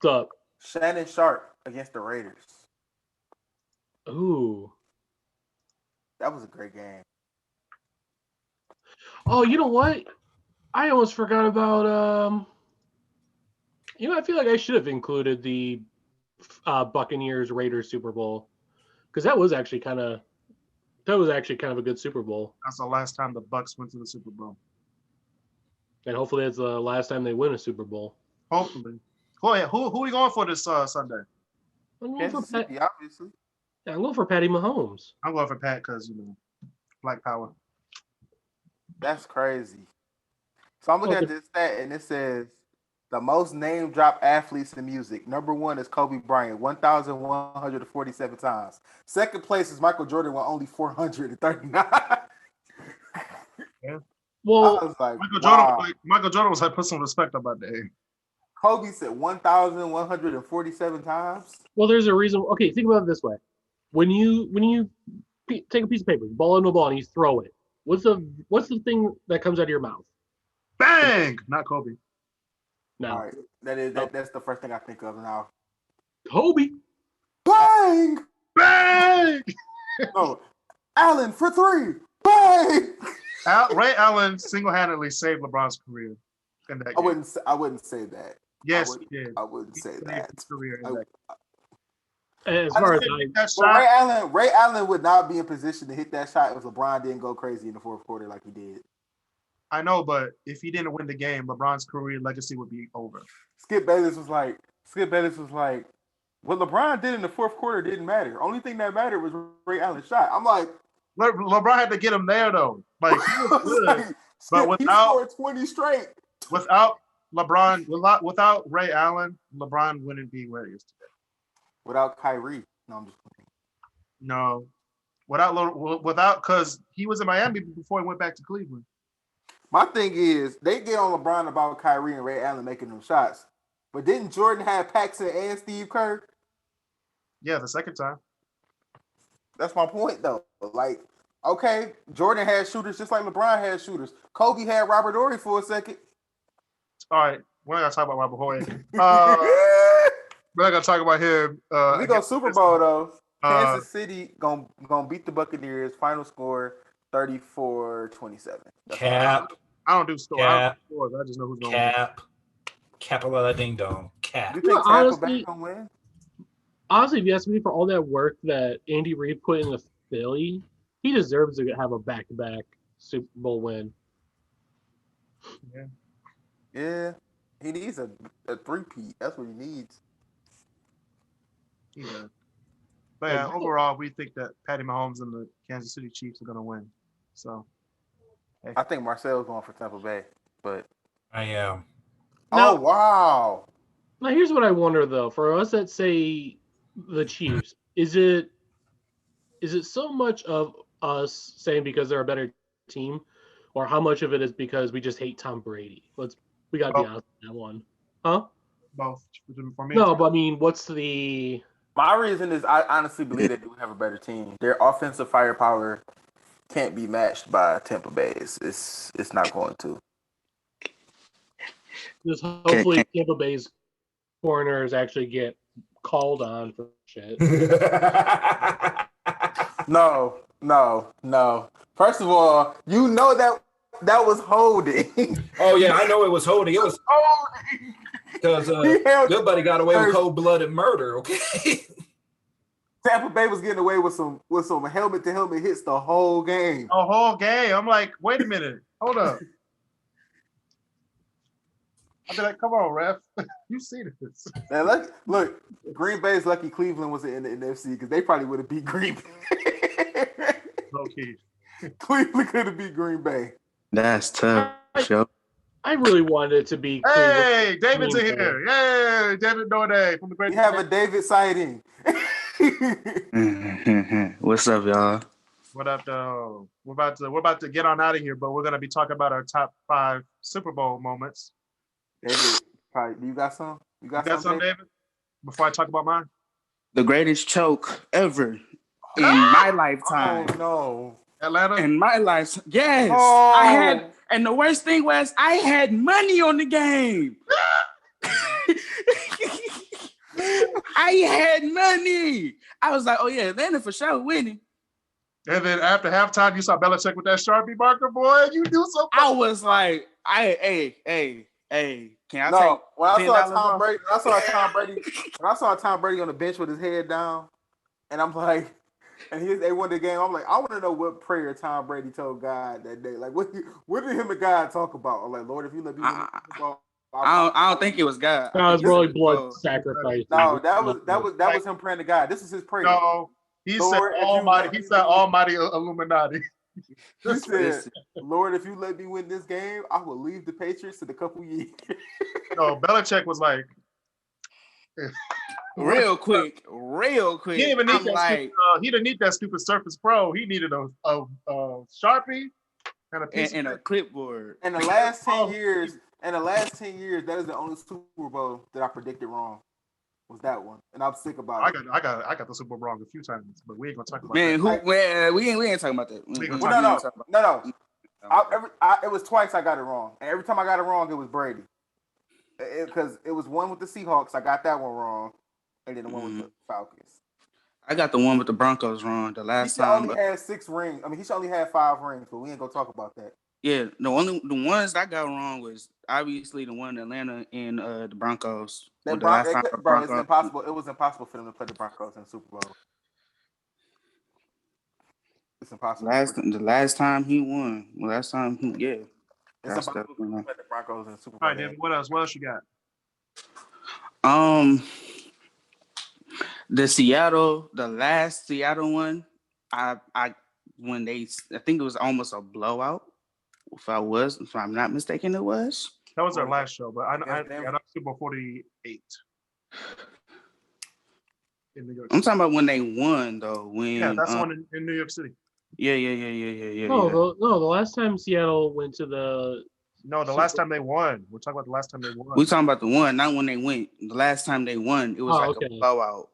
What's up? Shannon Sharp against the Raiders. Ooh. That was a great game. Oh, you know what? I almost forgot about I feel like I should have included the Buccaneers Raiders Super Bowl, because that was actually kind of a good Super Bowl, That's the last time the Bucks went to the Super Bowl. and hopefully it's the last time they win a Super Bowl. Hopefully. Who are we going for this Sunday? I'm going for Kansas City, obviously. I'm going for Patty Mahomes. I'm going for Pat because Black Power. That's crazy. So I'm looking at this stat, and it says the most name drop athletes in music. Number 1 is Kobe Bryant, 1,147 times. Second place is Michael Jordan with only 439. Well, I was like, Michael Jordan was like, put some respect on my name. Kobe said 1,147 times. well, there's a reason. Okay, think about it this way: when you take a piece of paper, ball into a ball, and you throw it. What's the thing that comes out of your mouth? Bang! Not Kobe. No, All right, that's the first thing I think of now. Kobe. Bang! Bang! Oh, Allen for 3. Bang! Ray Allen single-handedly saved LeBron's career in that game. I wouldn't say that. Yes, he did. I wouldn't say Saved that. his career in I- that As far as that But shot, Ray Allen would not be in position to hit that shot if LeBron didn't go crazy in the fourth quarter like he did. I know, but if he didn't win the game, LeBron's career legacy would be over. Skip Bayless was like, what LeBron did in the fourth quarter didn't matter. Only thing that mattered was Ray Allen's shot. I'm like, LeBron had to get him there though. Like he was good, like, but he scored 20 straight. without LeBron, without Ray Allen, LeBron wouldn't be where he is today. Without Kyrie. No, I'm just kidding. No, without because he was in Miami before he went back to Cleveland. My thing is, they get on LeBron about Kyrie and Ray Allen making them shots. But didn't Jordan have Paxson and Steve Kerr? Yeah, the second time. That's my point, though. Like, okay, Jordan had shooters just like LeBron had shooters. Kobe had Robert Horry for a second. All right, we're not gonna talk about Robert Horry. We're not gonna talk about him. We go Super Bowl though. Uh, Kansas City gonna beat the Buccaneers. Final score 34-27. Cap. I don't do scores. I just know who's going to win. Cap a lot of ding dong. Cap. You think Tampa honestly, Bay gonna win? Honestly, if you ask me, for all that work that Andy Reid put into Philly, he deserves to have a back-to-back Super Bowl win. Yeah, he needs a three-peat. That's what he needs. Yeah. But yeah, overall, we think that Patty Mahomes and the Kansas City Chiefs are going to win. So, hey. I think Marcel's going for Tampa Bay, but I am. oh wow! Now, here's what I wonder though: for us that say the Chiefs, is it so much of us saying because they're a better team, or how much of it is because we just hate Tom Brady? We got to be honest with that one, huh? Both. For me, No, but I mean, what's the? My reason is I honestly believe they do have a better team. Their offensive firepower can't be matched by Tampa Bay. It's not going to. Just hopefully Tampa Bay's foreigners actually get called on for shit. No. First of all, you know that was holding. Oh yeah, I know it was holding. It was holding. because good buddy got away with cold-blooded murder. Okay. Tampa Bay was getting away with some helmet-to-helmet hits the whole game. A whole game. I'm like, wait a minute. Hold up. I'll be like, come on, ref. You see this. Now, look, Green Bay's lucky Cleveland was in the NFC because they probably would have beat Green Bay. Low-key. Cleveland could have beat Green Bay. That's tough, Joe. I really wanted it to be. Hey, David's in here. Yay, David Norday from the Great. We have a David sighting. What's up, y'all? What up, though? We're about to get on out of here, but we're gonna be talking about our top 5 Super Bowl moments. David, do you got some? You got some, David? Before I talk about mine, The greatest choke ever in my lifetime. Oh no, Atlanta. In my life, yes. Oh. I had, and the worst thing was I had money on the game. I had money. I was like, oh yeah, Atlanta for sure winning. And then after halftime, you saw Belichick with that Sharpie marker, boy. You do something. I was like, hey, can I no. take When I saw $10 Tom off? Brady, when I saw Tom Brady on the bench with his head down, and I'm like, and they won the game. I'm like, I want to know what prayer Tom Brady told God that day. Like, what did him and God talk about? I'm like, Lord, if you let me win the ball, I don't think it was God. That was really blood sacrifice. No, that was him praying to God. This is his prayer. No, he Lord, said Almighty. He said Almighty Illuminati. He said, Lord, if you let me win this game, I will leave the Patriots in a couple years. No, Belichick was like, real quick. He didn't even need he didn't need that stupid Surface Pro. He needed a Sharpie and a piece and a clipboard. In the last 10 years, that is the only Super Bowl that I predicted wrong. was that one, and I'm sick about I it. got the Super Bowl wrong a few times, but we ain't gonna talk about Man, that. we ain't talking about that. We ain't Well, gonna no. It was twice I got it wrong, and every time I got it wrong, it was Brady. Because it was one with the Seahawks, I got that one wrong, and then the one with the Falcons. I got the one with the Broncos wrong the last time. He only had 6 rings. I mean, he should only had 5 rings, but we ain't gonna talk about that. Yeah, the ones I got wrong was obviously the one in Atlanta and the Broncos. It's impossible. It was impossible for them to play the Broncos in the Super Bowl. It's impossible. The last time he won. It's impossible to play the Broncos in the Super Bowl. All right, David. What else? What else you got? The last Seattle one, I think it was almost a blowout. If I'm not mistaken, it was. That was our last show, but I got Super Bowl 48 in New York City. I'm talking about when they won, though. That's the one in New York City. Yeah. No, the last time Seattle went to the. No, the last time they won. We're talking about the last time they won. We're talking about the one, not when they went. The last time they won, it was a blowout.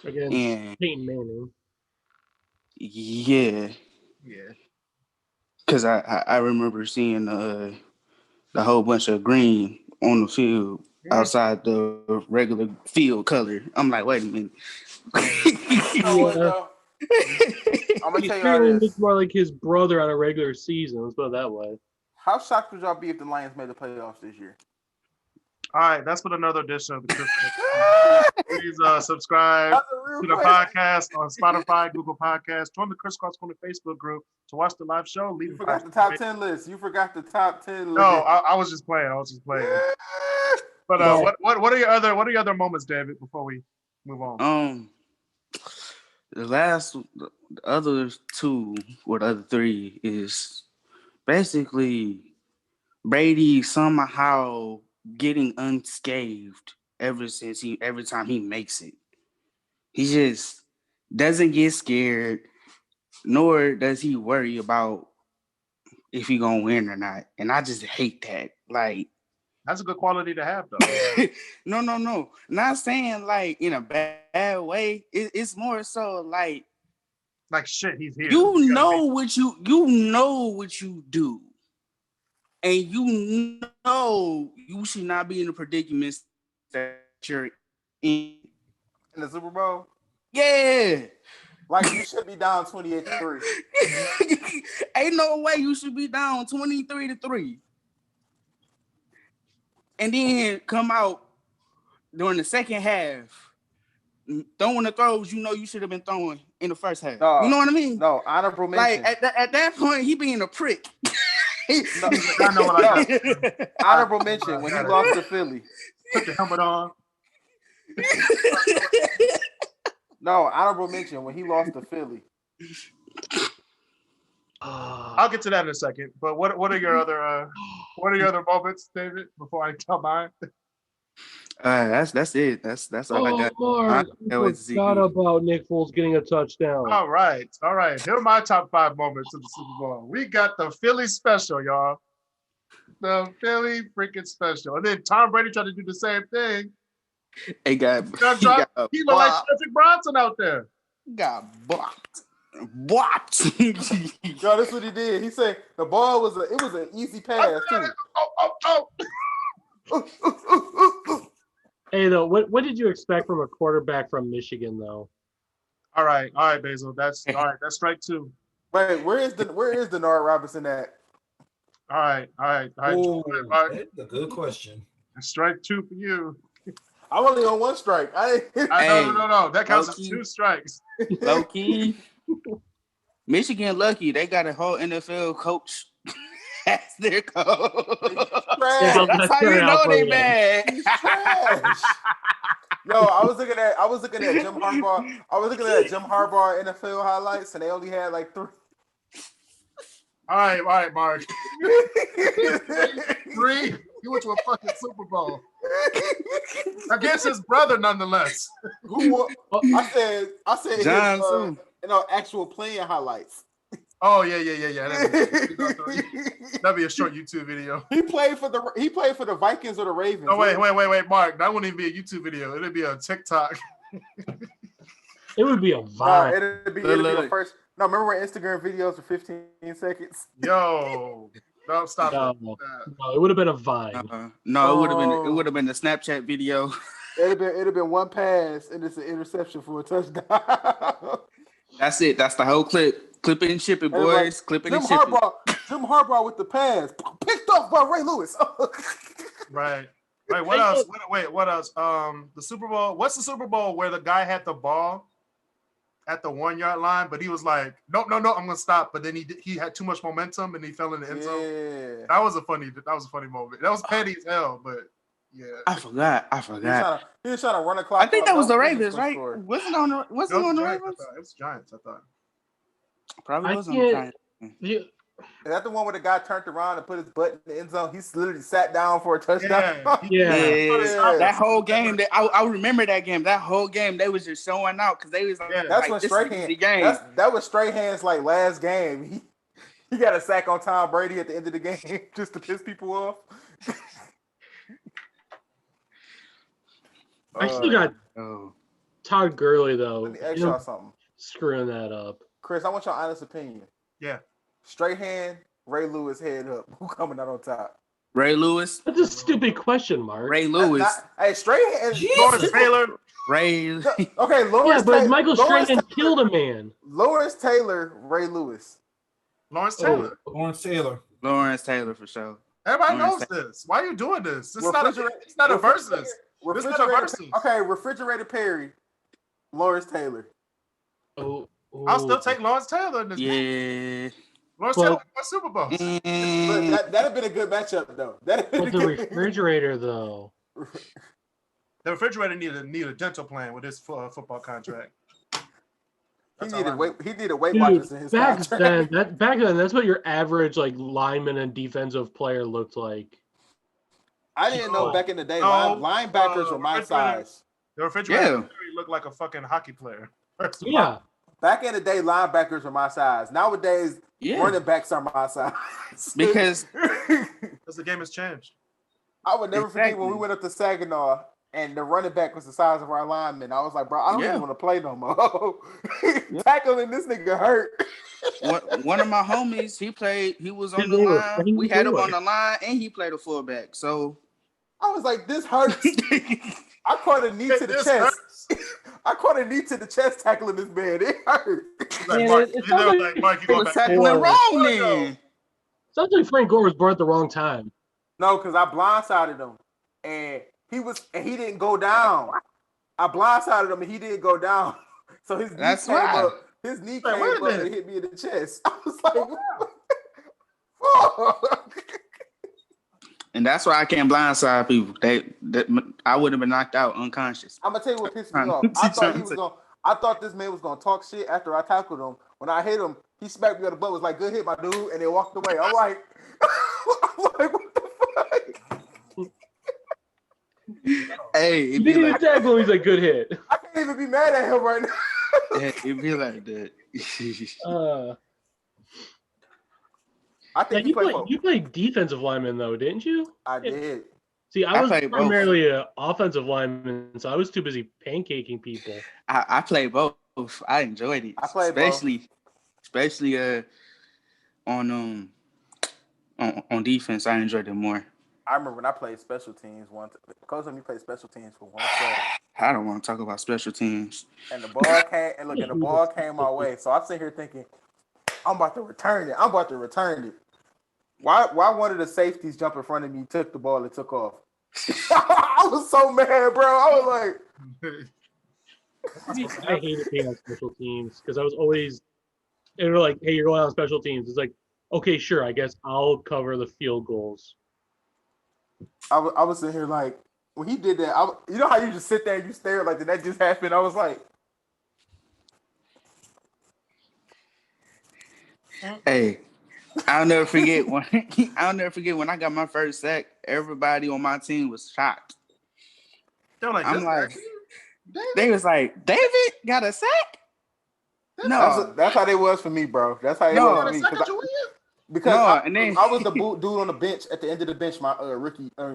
Against Peyton Manning. Yeah. Because I remember seeing the whole bunch of green on the field outside the regular field color. I'm like, wait a minute. I'm gonna tell you this. It's more like his brother on a regular season. Let's put it that way. How shocked would y'all be if the Lions made the playoffs this year? All right, that's for another edition of the Christmas. Please subscribe to the podcast on Spotify, Google Podcasts. Join the Crisscross Corner Facebook group to watch the live show. You forgot the top 10 list. No, I was just playing. But what are your other moments, David? Before we move on. The other 2 or the other 3 is basically Brady somehow getting unscathed every time he makes it. He just doesn't get scared, nor does he worry about if he gonna win or not. And I just hate that. Like, that's a good quality to have, though. No. Not saying like in a bad way. It's more so like shit, he's here. You know what you do. And you know you should not be in the predicaments that you're in. In the Super Bowl? Yeah. Like you should be down 28-3. Ain't no way you should be down 23-3. And then come out during the second half, throwing the throws you know you should have been throwing in the first half. You know what I mean? No, honorable mention. Like at that point, he being a prick. I know what I got. Honorable mention when he lost to Philly. Put the helmet on. No, honorable mention when he lost to Philly. I'll get to that in a second. But what are your other moments, David? Before I tell mine. That's it. That's all I got. Mark, I forgot about Nick Foles getting a touchdown. All right. Here are my top 5 moments of the Super Bowl. We got the Philly special, y'all. The Philly freaking special. And then Tom Brady tried to do the same thing. He looked like Patrick Bronson out there. Got blocked. What? Yo, that's what he did. He said the ball was an easy pass too. Hey, though, what did you expect from a quarterback from Michigan, though? All right, Basil. That's all right. That's strike 2. Wait, where is Denard Robinson at? All right. That's a good question. Strike 2 for you. I'm only on 1 strike. No. That counts as 2 strikes. Low key. Michigan lucky. They got a whole NFL coach as their coach. That's how you know they bad. Yo, I was looking at Jim Harbaugh. I was looking at Jim Harbaugh NFL highlights, and they only had like 3. All right, Mark. 3. He went to a fucking Super Bowl against his brother, nonetheless. Who? I said John his, actual playing highlights. Oh yeah. That'd be a short YouTube video. He played for the Vikings or the Ravens. Oh wait, Mark. That wouldn't even be a YouTube video. It'd be a TikTok. It would be a No, vibe. it'd be a Look. first. No, remember when Instagram videos were 15 seconds? Yo, no, stop No, it. no, it would have been a vibe. No, it would have been a Snapchat video. It'd have been one pass and it's an interception for a touchdown. That's it. That's the whole clip. Clip it and ship it, boys. Clip it and ship it. Jim Harbaugh with the pass, picked off by Ray Lewis. Right. What else? What else? The Super Bowl. What's the Super Bowl where the guy had the ball at the 1 yard line, but he was like, no, I'm gonna stop. But then he had too much momentum and he fell in the end zone. Yeah. That was a funny moment. That was petty as hell, but yeah. I forgot. He was trying to run a clock. I think that was the Ravens, Score. right? Wasn't on the Ravens? It was Giants, I thought. Probably I was on the Giants. Yeah, Is that the one where the guy turned around and put his butt in the end zone? He literally sat down for a touchdown. Yeah. That whole game, I remember that game. That whole game, they was just showing out because they was like, That's when Strahan. That was Strahan's like last game. He got a sack on Tom Brady at the end of the game just to piss people off. I still got Todd Gurley though. Let me ask y'all something. Screwing that up. Chris, I want your honest opinion. Yeah. Strahan, Ray Lewis, head up. Who coming out on top? Ray Lewis. That's a stupid question, Mark. Ray Lewis. Hey, Strahan. Lawrence Taylor. Ray. Okay, Lawrence. Yeah, but Michael Strahan killed a man. Lawrence Taylor, Ray Lewis. Lawrence Taylor. Lawrence Taylor. Lawrence Taylor for sure. Everybody knows Lawrence this. Why are you doing this? It's not a versus. This is not a versus. Okay, Refrigerator Perry, Lawrence Taylor. Oh, I'll still take Lawrence Taylor in this. Yeah. Lawrence Taylor won Super Bowl. That'd have been a good matchup, though. But the refrigerator, though. The refrigerator needed a dental plan with his football contract. He needed Weight Dude, Watchers in his contract. Back then, that's what your average like lineman and defensive player looked like. I didn't know back in the day. Linebackers were my size. The refrigerator looked like a fucking hockey player. Yeah. Back in the day, linebackers were my size. Nowadays, running backs are my size. Because the game has changed. I would never forget when we went up to Saginaw and the running back was the size of our lineman. I was like, bro, I don't even want to play no more. Tackling this nigga hurt. One of my homies, he was on the line. We had him on the line and he played a fullback. So I was like, this hurts. I caught a knee to the chest. I caught a knee to the chest tackling this man. It hurt. Mark, you was tackling wrong then. Sounds like Frank Gore was born at the wrong time. No, because I blindsided him. And he didn't go down. I blindsided him and he didn't go down. So his knee came up. His knee came up and hit me in the chest. I was like, fuck. And that's why I can't blindside people. I would have been knocked out unconscious. I'm gonna tell you what pissed me off. I thought this man was gonna talk shit after I tackled him. When I hit him, he smacked me on the butt, was like, "Good hit, my dude," and then walked away. I'm like, what the fuck? Hey, He didn't even tackle him. He's like, "Good hit." I can't even be mad at him right now. It'd be like that. I think you played defensive lineman though, didn't you? I did. See, I was primarily an offensive lineman, so I was too busy pancaking people. I played both. I enjoyed it. I played especially on defense. I enjoyed it more. I remember when I played special teams once. Coach let me play special teams for one play. I don't want to talk about special teams. And the ball came my way. So I'm sitting here thinking, I'm about to return it. Why one of the safeties jumped in front of me, took the ball, and took off? I was so mad, bro. I was like, I hated being on special teams because I was always, they were like, "Hey, you're going on special teams." It's like, okay, sure, I guess I'll cover the field goals. I was sitting here like, when he did that, you know how you just sit there and you stare like, did that just happen? I was like, hey, I'll never forget when I got my first sack. Everybody on my team was shocked. They're like, I'm like, they was like, David got a sack? No, That's how they was for me, bro. That's how it No. was for me. Second Julian? Because No, I, and then- I was the dude on the bench at the end of the bench my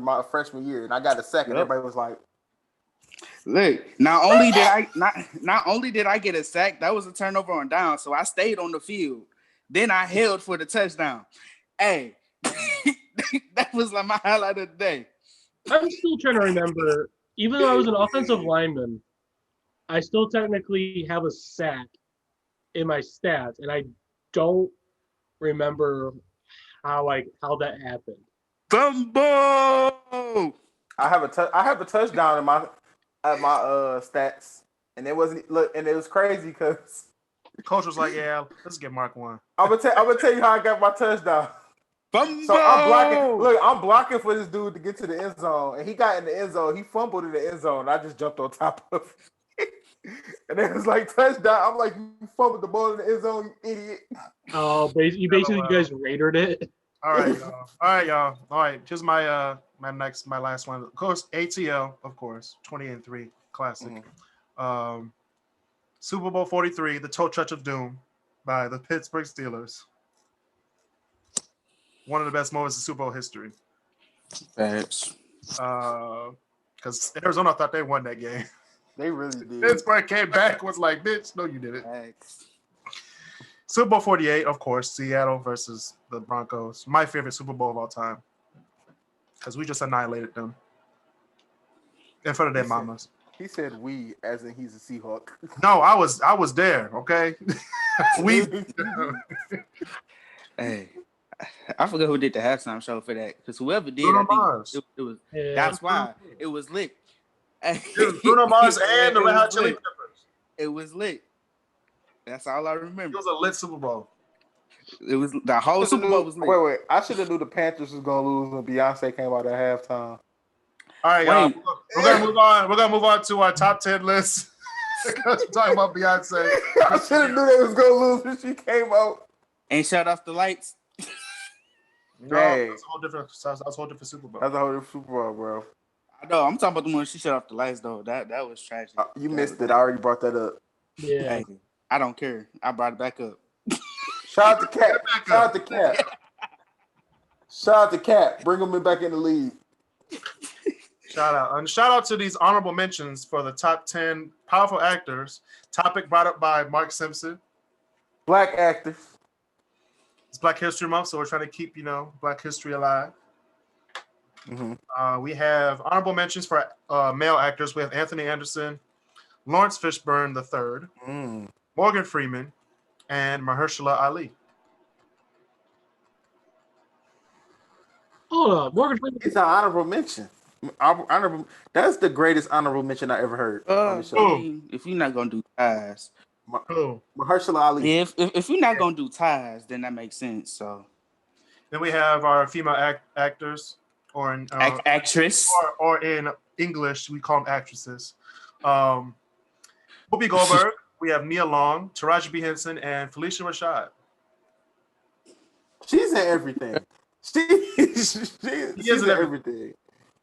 my freshman year, and I got a second. Yep. Everybody was like, look, not only did I get a sack, that was a turnover on down, so I stayed on the field. Then I held for the touchdown. Hey, that was like my highlight of the day. I'm still trying to remember. Even though I was an offensive lineman, I still technically have a sack in my stats, and I don't remember how that happened. Fumble! I have a touchdown in my stats, and it wasn't and it was crazy because The coach was like, "Yeah, let's get Mark one." I'm gonna tell you how I got my touchdown. Fumble! So I'm blocking. Look, I'm blocking for this dude to get to the end zone, and he got in the end zone. He fumbled in the end zone. And I just jumped on top of it, and it was like touchdown. I'm like, you fumbled the ball in the end zone, you idiot. Oh, you guys raided it. All right, y'all. All right, here's my my last one. Of course, ATL, of course, 20-3 classic. Super Bowl 43, the Toe Touch of Doom by the Pittsburgh Steelers. One of the best moments in Super Bowl history. Facts. Because Arizona thought they won that game. They really did. Pittsburgh came back, was like, bitch, no, you didn't. Facts. Super Bowl 48, of course, Seattle versus the Broncos. My favorite Super Bowl of all time. Because we just annihilated them in front of their mamas. He said we, as in he's a Seahawk. No, I was there, okay? we Hey, I forgot who did the halftime show for that. Because whoever did, Bruno I think Mars. it was. Yeah. That's why it was lit. It was Bruno Mars and the It Red Hot was Chili lit. Peppers. It was lit. That's all I It remember. was a lit Super Bowl. It was the whole Super Bowl was lit. Wait. I should have knew the Panthers was gonna lose when Beyonce came out at halftime. All right, y'all. Wait. We're gonna move on. We're gonna move on to our top 10 list. Talking about Beyonce. I should have knew they was gonna lose when she came out. And shut off the lights. No, Dang. that's a whole different. That's a whole different Super Bowl. That's a whole different Super Bowl, bro. I know. I'm talking about the one she shut off the lights though. That was tragic. You missed it. I already brought that up. Yeah. Hey, I don't care. I brought it back up. Shout out to Cap. Shout out to Cap. Shout out to Cap. Bring him back in the league. Shout out. And shout out to these honorable mentions for the top 10 powerful actors. Topic brought up by Mark Simpson. Black actors. It's Black History Month, so we're trying to keep, Black history alive. Mm-hmm. We have honorable mentions for male actors. We have Anthony Anderson, Lawrence Fishburne III, Morgan Freeman, and Mahershala Ali. Hold on, Morgan Freeman. It's an honorable mention. Honorable. That's the greatest honorable mention I ever heard. on the show. I mean, if you're not gonna do ties, Who? Mahershala Ali. if you're not gonna do ties, then that makes sense. So Then we have our female actors, or in actress. or in English we call them actresses. Whoopi Goldberg. We have Nia Long, Taraji P. Henson, and Felicia Rashad. She's in everything. She's in everything.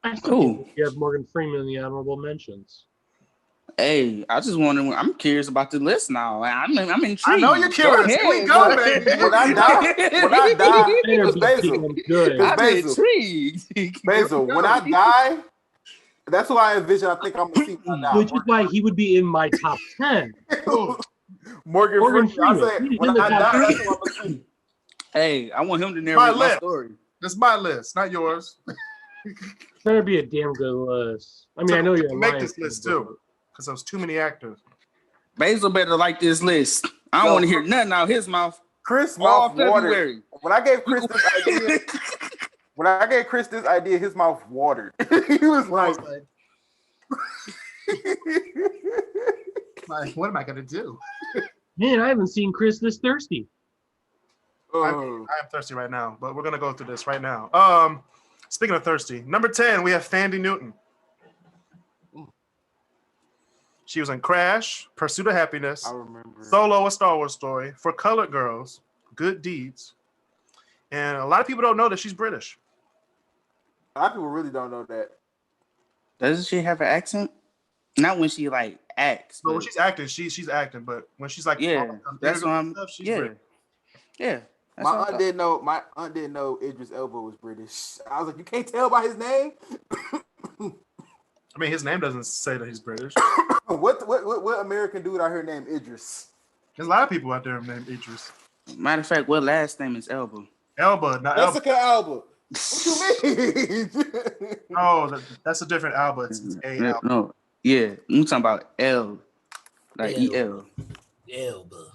I still Cool. think you have Morgan Freeman in the honorable mentions. Hey, I just wondering. I'm curious about the list now. I'm intrigued. I know you're curious. Here we go, baby. When I die, Better it's be Basil. damn good. I'm Basil. intrigued. Basil, when I die, that's who I envision. I think I'm gonna see when I die. Which is why he would be in my top 10. Morgan Freeman. I Freeman. said, He's when in the I top die, 10. that's who I'm gonna see. Hey, I want him to My narrate my list. story. That's my list, not yours. Better be a damn good list. I mean, I know you're to a make Lions this list fan, too, because there's too many actors. Basil better like this list. I don't Yo, want to hear nothing out his mouth. Chris All mouth watered. February. When I gave Chris this idea, his mouth watered. He was like, What am I gonna do? Man, I haven't seen Chris this thirsty. oh. I am thirsty right now, but we're gonna go through this right now. Speaking of thirsty, number 10, we have Thandie Newton. She was in Crash, Pursuit of Happiness, I remember. Solo, A Star Wars Story, For Colored Girls, Good Deeds, and a lot of people don't know that she's British. A lot of people really don't know that. Doesn't she have an accent? Not when she like acts. So when but she's acting, she's acting, but when she's like, yeah, that's what I'm. stuff, she's Yeah, British. yeah. That's My what I aunt thought. didn't know. My aunt didn't know Idris Elba was British. I was like, you can't tell by his name. I mean, his name doesn't say that he's British. What American dude out here named Idris? There's a lot of people out there named Idris. Matter of fact, what last name is Elba? Elba, not Elba. Jessica Alba. What you mean? Oh, that's a different Alba. It's A Alba. No, yeah, I'm talking about L, like Elba. EL. Elba.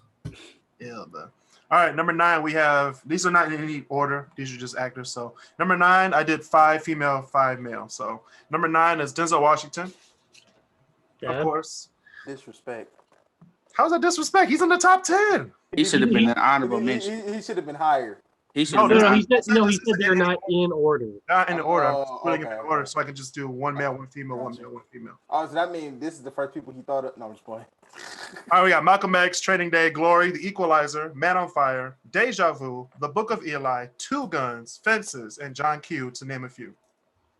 Elba. All right, number 9, we have, these are not in any order. These are just actors. So number 9, I did 5 female, 5 male. So number 9 is Denzel Washington, Yeah. of course. Disrespect. How's that disrespect? He's in the top 10. He should have been an honorable mention. He should have been higher. He should No, have No, been. no, he said That's not- no. He this said isn't they're in not in order. Not in the order. I'm just Oh, putting them in okay, order okay. so I can just do 1 male, 1 female, 1 male, 1 female. Oh, so that means this is the first people he thought of. No, I'm just playing. All right, we got Malcolm X, Training Day, Glory, The Equalizer, Man on Fire, Deja Vu, The Book of Eli, Two Guns, Fences, and John Q, to name a few.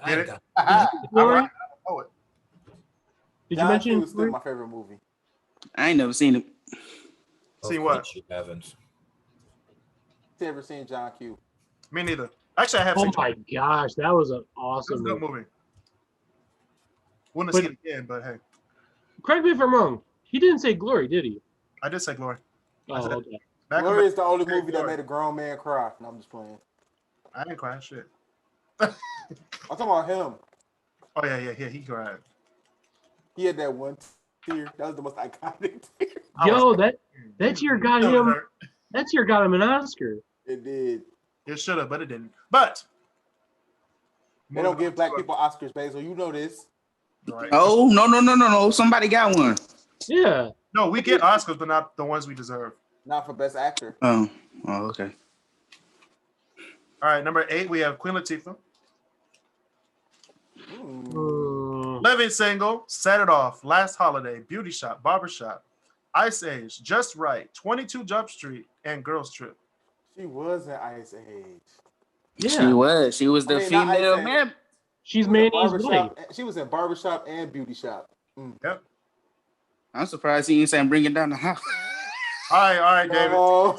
I Get ain't it? got Glory? I'm a poet. Did you John mention? Q is still my favorite movie. I ain't never seen it. See Of what? course you haven't. You ever seen John Q? Me neither. Actually, I have Oh seen my gosh, that was an It was awesome a good movie. movie. Wouldn't But- have seen it again, but hey, Correct me if I'm wrong. He didn't say Glory, did he? I did say Glory. Oh, said- okay. Malcolm Glory X, is the only movie that Glory. made a grown man cry. No, I'm just playing. I didn't cry shit. I'm talking about him. Oh yeah, he cried. He had that one tear. That was the most iconic tear. I Yo, was- that year got It him. hurt. That year got him an Oscar. It did. It should have, but it didn't. But They don't give black people Oscars, Basil. You know this. Right. Oh no! Somebody got one. Yeah. No, we get Oscars, but not the ones we deserve. Not for best actor. Oh, okay. All right, number 8, we have Queen Latifah. Mm. Living Single, Set It Off, Last Holiday, Beauty Shop, Barbershop, Ice Age, Just Right, 22 Jump Street, and Girls Trip. She was in Ice Age. Yeah. She was the I mean, not female Ice Age. man. She's She was in Manny's wife. Barbershop- She was in Barbershop and Beauty Shop. Yep. I'm surprised he ain't saying bring it down the house. All right, David. Oh.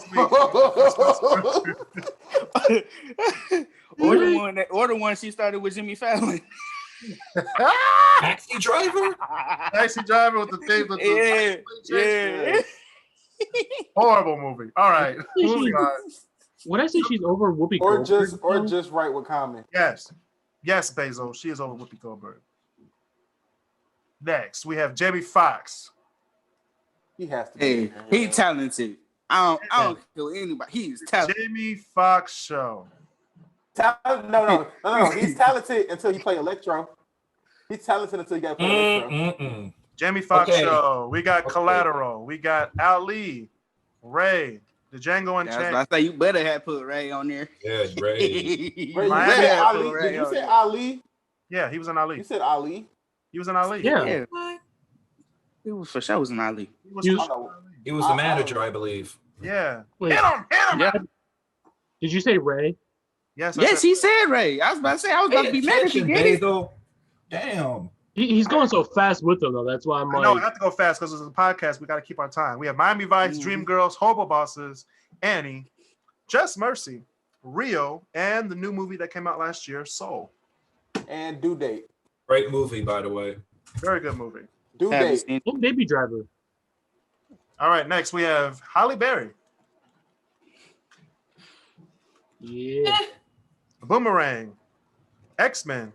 or the one she started with Jimmy Fallon. Taxi driver? Taxi Driver with the thing. With the Yeah. Horrible movie. All right, moving on. Would I say she's over Whoopi or Goldberg? just right with Common. Yes, Basil. She is over Whoopi Goldberg. Next, we have Jamie Foxx. He has to. Hey, be there. he talented. I don't kill anybody. He's talented. Jamie Foxx show. No. He's talented until he play Electro. He's talented until he got to play Electro. Jamie Foxx Okay. show. We got Okay. Collateral. We got Ali, Ray, the Django That's Unchained. why I say you better have put Ray on there. Yeah, You Ray. Wait, you Miami said had Ali? Ray Did you on say there. Ali? Yeah, he was in You Ali. said Ali? He was in Ali. Yeah. Yeah. It was for sure was an Ali. He was He in was- Ali. He was the manager, I believe. Yeah. Wait, Hit him! Yeah. did you say Ray? Yes. I Yes, said- he said Ray. I was about to say I was about to Pay be mad if he attention, did it. Basil. Damn. He's going so fast with them though. That's why I'm I know I like, have to go fast because it's a podcast. We got to keep our time. We have Miami Vice, Dreamgirls, Horrible Bosses, Annie, Just Mercy, Rio, and the new movie that came out last year, Soul. And Due Date. Great movie, by the way. Very good movie. Due Haven't Date. seen- oh, Baby Driver. All right, next we have Halle Berry, Yeah. Boomerang, X-Men,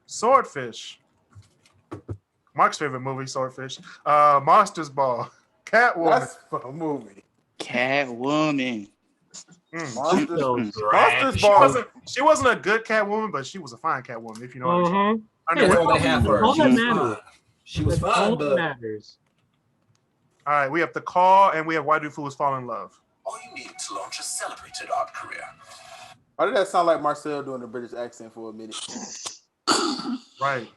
Swordfish, Mark's favorite movie, Swordfish, Monsters Ball, Catwoman. That's a movie. Catwoman. Monsters, Those- Monsters She Ball. wasn't a good Catwoman, but she was a fine Catwoman, if you know what I'm saying. Uh-huh. That's Underrated. all they have for her. All She that was matters. fine. She was That's fine, all that but matters. All right, we have The Call, and we have Why Do Fools Fall in Love. All you need to launch a celebrated art career. Why did that sound like Marcel doing a British accent for a minute? Right.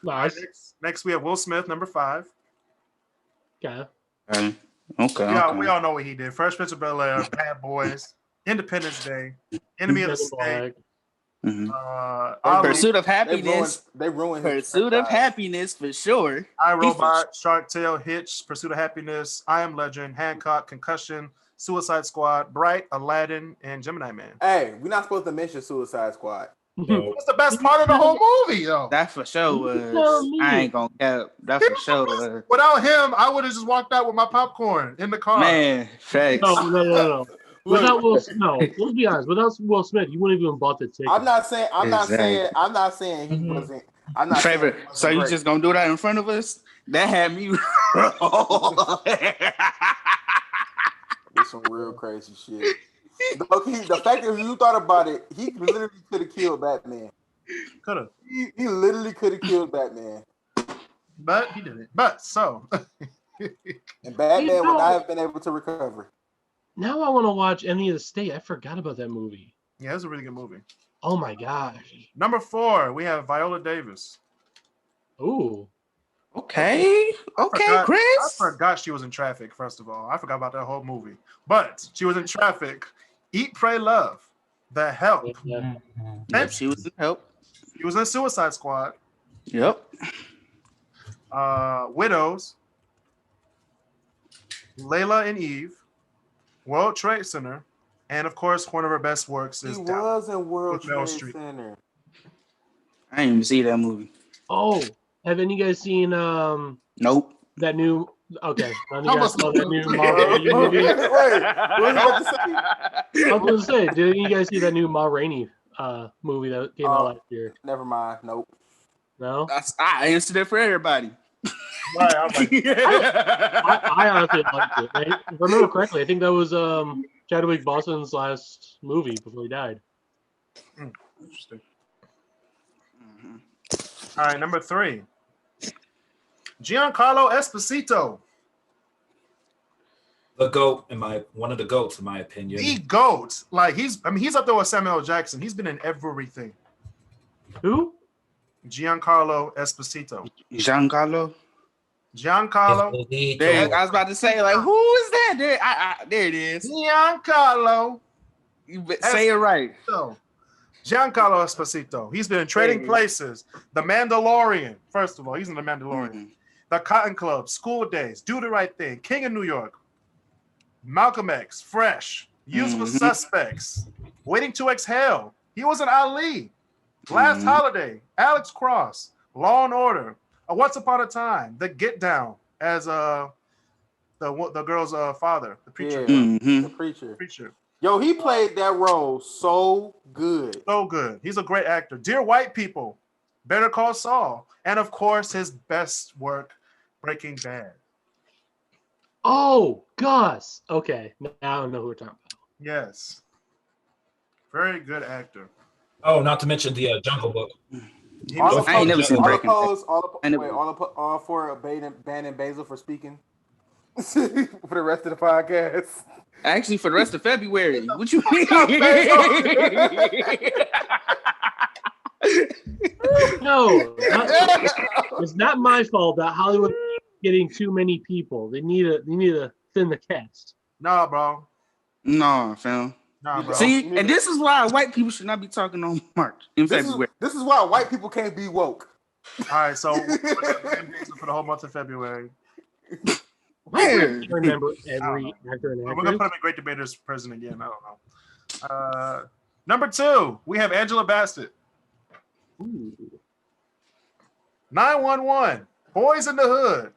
Nice. Next, we have Will Smith, number 5. Okay. Okay. We all know what he did. Fresh Prince of Bel-Air, Bad Boys, Independence Day, Enemy of the Better State, Black. Mhm. Ali, Pursuit of They Happiness. ruined his Pursuit of franchise. Happiness for sure. I, Robot, Shark Tale, Hitch, Pursuit of Happiness, I Am Legend, Hancock, Concussion, Suicide Squad, Bright, Aladdin, and Gemini Man. Hey, we're not supposed to mention Suicide Squad. No. That's the best part of the whole movie, though. That for sure You tell was. me. I ain't gonna cap. That for sure was. Without him, I would have just walked out with my popcorn in the car. Man, facts. No. Without Will, no. Let's be honest. Without Will Smith, you wouldn't even bought the ticket. I'm not saying he Mhm. wasn't. I'm not Favorite. saying he So wasn't you great. just gonna do that in front of us? That had me. It's some real crazy shit. The fact that you thought about it, he literally could have killed Batman. Could have, He literally could have killed Batman, but he didn't. But so, and Batman You would know- not have been able to recover. Now I want to watch Enemy of the State. I forgot about that movie. yeah, it's a really good movie. Oh my gosh. Number 4, we have Viola Davis. Ooh. Okay, I Chris. forgot she was in Traffic. First of all, I forgot about that whole movie. But she was in Traffic, Eat, Pray, Love, The Help. Yeah. Yep, she was in Help. She was in Suicide Squad, Yep. Widows, Layla and Eve, World Trade Center, and of course, one of her best works is He Down. was in World with Meryl Trade Streep. Center. I didn't even see that movie. Oh, have any of you guys seen Nope. that new? Okay, none of you Almost guys saw that new movie. Ma Rainey movie. Wait, what was you about to say? I was gonna say, did you guys see that new Ma Rainey movie that came out last year? Never mind. Nope. No, I answered it for everybody. Right, I was like, I honestly liked it. If I remember correctly, I think that was Chadwick Boseman's last movie before he died. interesting. All right, number 3, Giancarlo Esposito, The GOAT, one of the GOATs, in my opinion. the GOAT. Like he's up there with Samuel L. Jackson. He's been in everything. Who? Giancarlo Esposito. Giancarlo. Giancarlo. There, I was about to say, like, who is that? There it is. Giancarlo. Say it right. Giancarlo Esposito. He's been in Trading Places, The Mandalorian. First of all, he's in The Mandalorian. Mhm. The Cotton Club, School Days, Do the Right Thing, King of New York, Malcolm X, Fresh, Usual Mhm. Suspects, Waiting to Exhale. He was in Ali, Last Mhm. Holiday, Alex Cross, Law and Order, Once Upon a Time, The Get Down as the girl's father, the preacher. Yeah. Mhm. The preacher. Preacher. Yo, he played that role so good. So good. He's a great actor. Dear White People, Better Call Saul, and of course his best work, Breaking Bad. Oh, Gus. Okay, now I know who we're talking about. Yes. Very good actor. Oh, not to mention the Jungle Book. He All was the I ain't never seen all the Breaking Bad. polls, I never- all for Ban and Basil for speaking for the rest of the podcast. Actually, for the rest of February. What you mean? No, it's not my fault that Hollywood is getting too many people. They need to thin the cast. Nah, bro. No, fam. Nah, bro. See, and this is why white people should not be talking on March in February. This is why white people can't be woke. All right, so for the whole month of February. Where? I remember every actor and We're gonna put actress. him in Great Debaters prison again. I don't know. Number 2, we have Angela Bassett. Ooh. 911. Boys in the Hood.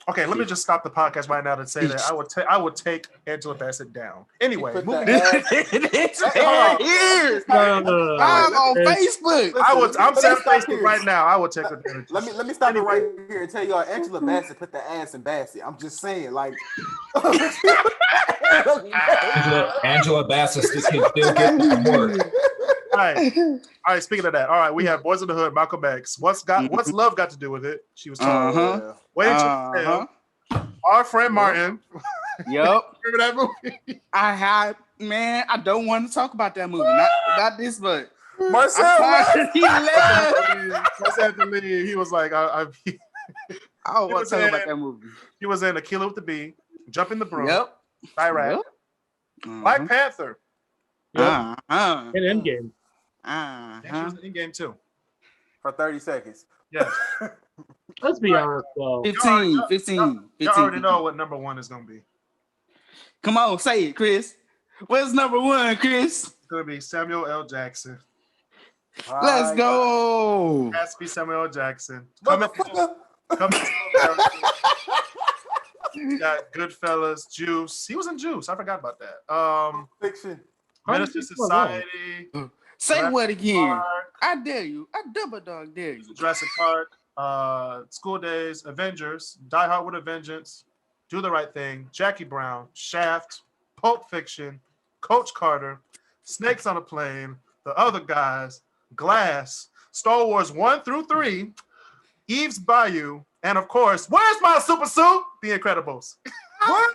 Okay, let me just stop the podcast right now to say that I would take Angela Bassett down. Anyway, Put moving that on. ass- It's Hold right on. here. No. I'm on It's- Facebook. I'm Let me saying stop Facebook here. right now. I would take her down. Let me stop it right here and tell y'all Angela Bassett put the ass in Bassett. I'm just saying, like Angela Bassett can still get some work. All right. Speaking of that, all right, we have Boys in the Hood, Malcolm X. What's love got to do with it? She was talking. Uh-huh. Waiting to Exhale. Our friend Martin. Yep. Remember that movie? I don't want to talk about that movie. Not this, but Marcel. I'm tired. He left. Marcel had to leave. He was like, I don't want to talk about that movie. he was in A Killer with the Bee, Jump in the Broom, Yep. Iraq, Yep. Black Panther, Uh-huh. And Endgame. And she was in game too. For 30 seconds. Yes. Let's be honest, though. 15. You already know what number 1 is gonna be. Come on, say it, Chris. What's number 1, Chris? It's gonna be Samuel L. Jackson. Let's go. It has to be Samuel L. Jackson. Motherfucker. Coming to America. You got Goodfellas, Juice. He was in Juice. I forgot about that. Fiction. Menace to Society. Say Jurassic what again? Park, I dare you. I double dog dare you. Jurassic Park, School Days, Avengers, Die Hard with a Vengeance, Do the Right Thing, Jackie Brown, Shaft, Pulp Fiction, Coach Carter, Snakes on a Plane, The Other Guys, Glass, Star Wars 1 through 3, Eve's Bayou, and of course, where's my super suit? The Incredibles. Where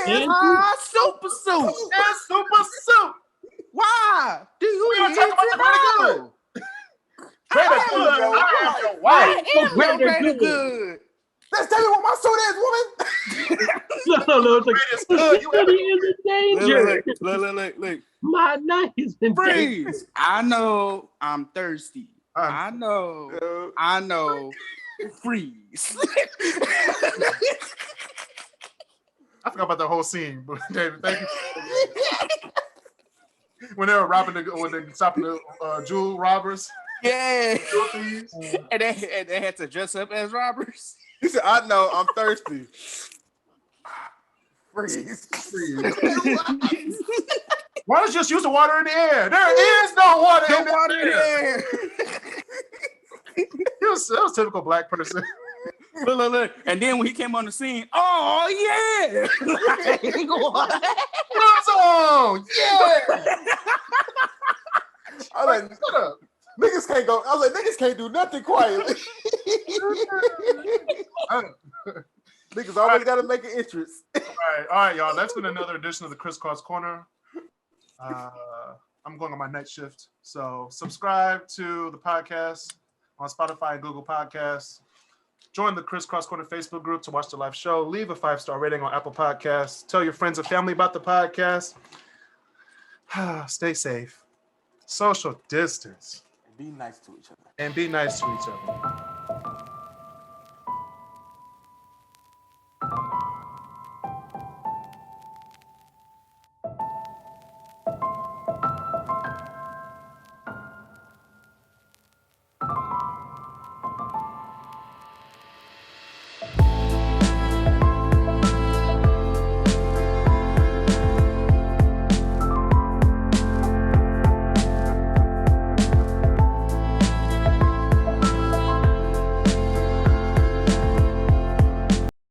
is my super suit? And super suit. Why do you We don't talk about the Greater Good. Greater Good. I am your wife. Greater Good. Let's tell you what my suit is, woman. No, it's like Greatest good you ever. city is in danger. Look. My night is in danger. Freeze. I know I'm thirsty. I'm- I know. Freeze. I forgot about the whole scene, but David, thank you. When they were stopping the jewel robbers, Yeah. jewel thieves. And they had to dress up as robbers. He said, I know, I'm thirsty. Freeze. Why don't you just use the water in the air? There is no water in the air. It was typical black person. Look. And then when he came on the scene, oh yeah. Like, what? Oh, yeah. I was like, Shut up. niggas can't go. I was like, niggas can't do nothing quietly. Niggas always got to make an entrance. All right, y'all. That's been another edition of the Crisscross Corner. I'm going on my night shift, so subscribe to the podcast on Spotify and Google Podcasts. Join the Crisscross Corner Facebook group to watch the live show. Leave a 5-star rating on Apple Podcasts. Tell your friends and family about the podcast. Stay safe. Social distance. Be nice to each other. And be nice to each other.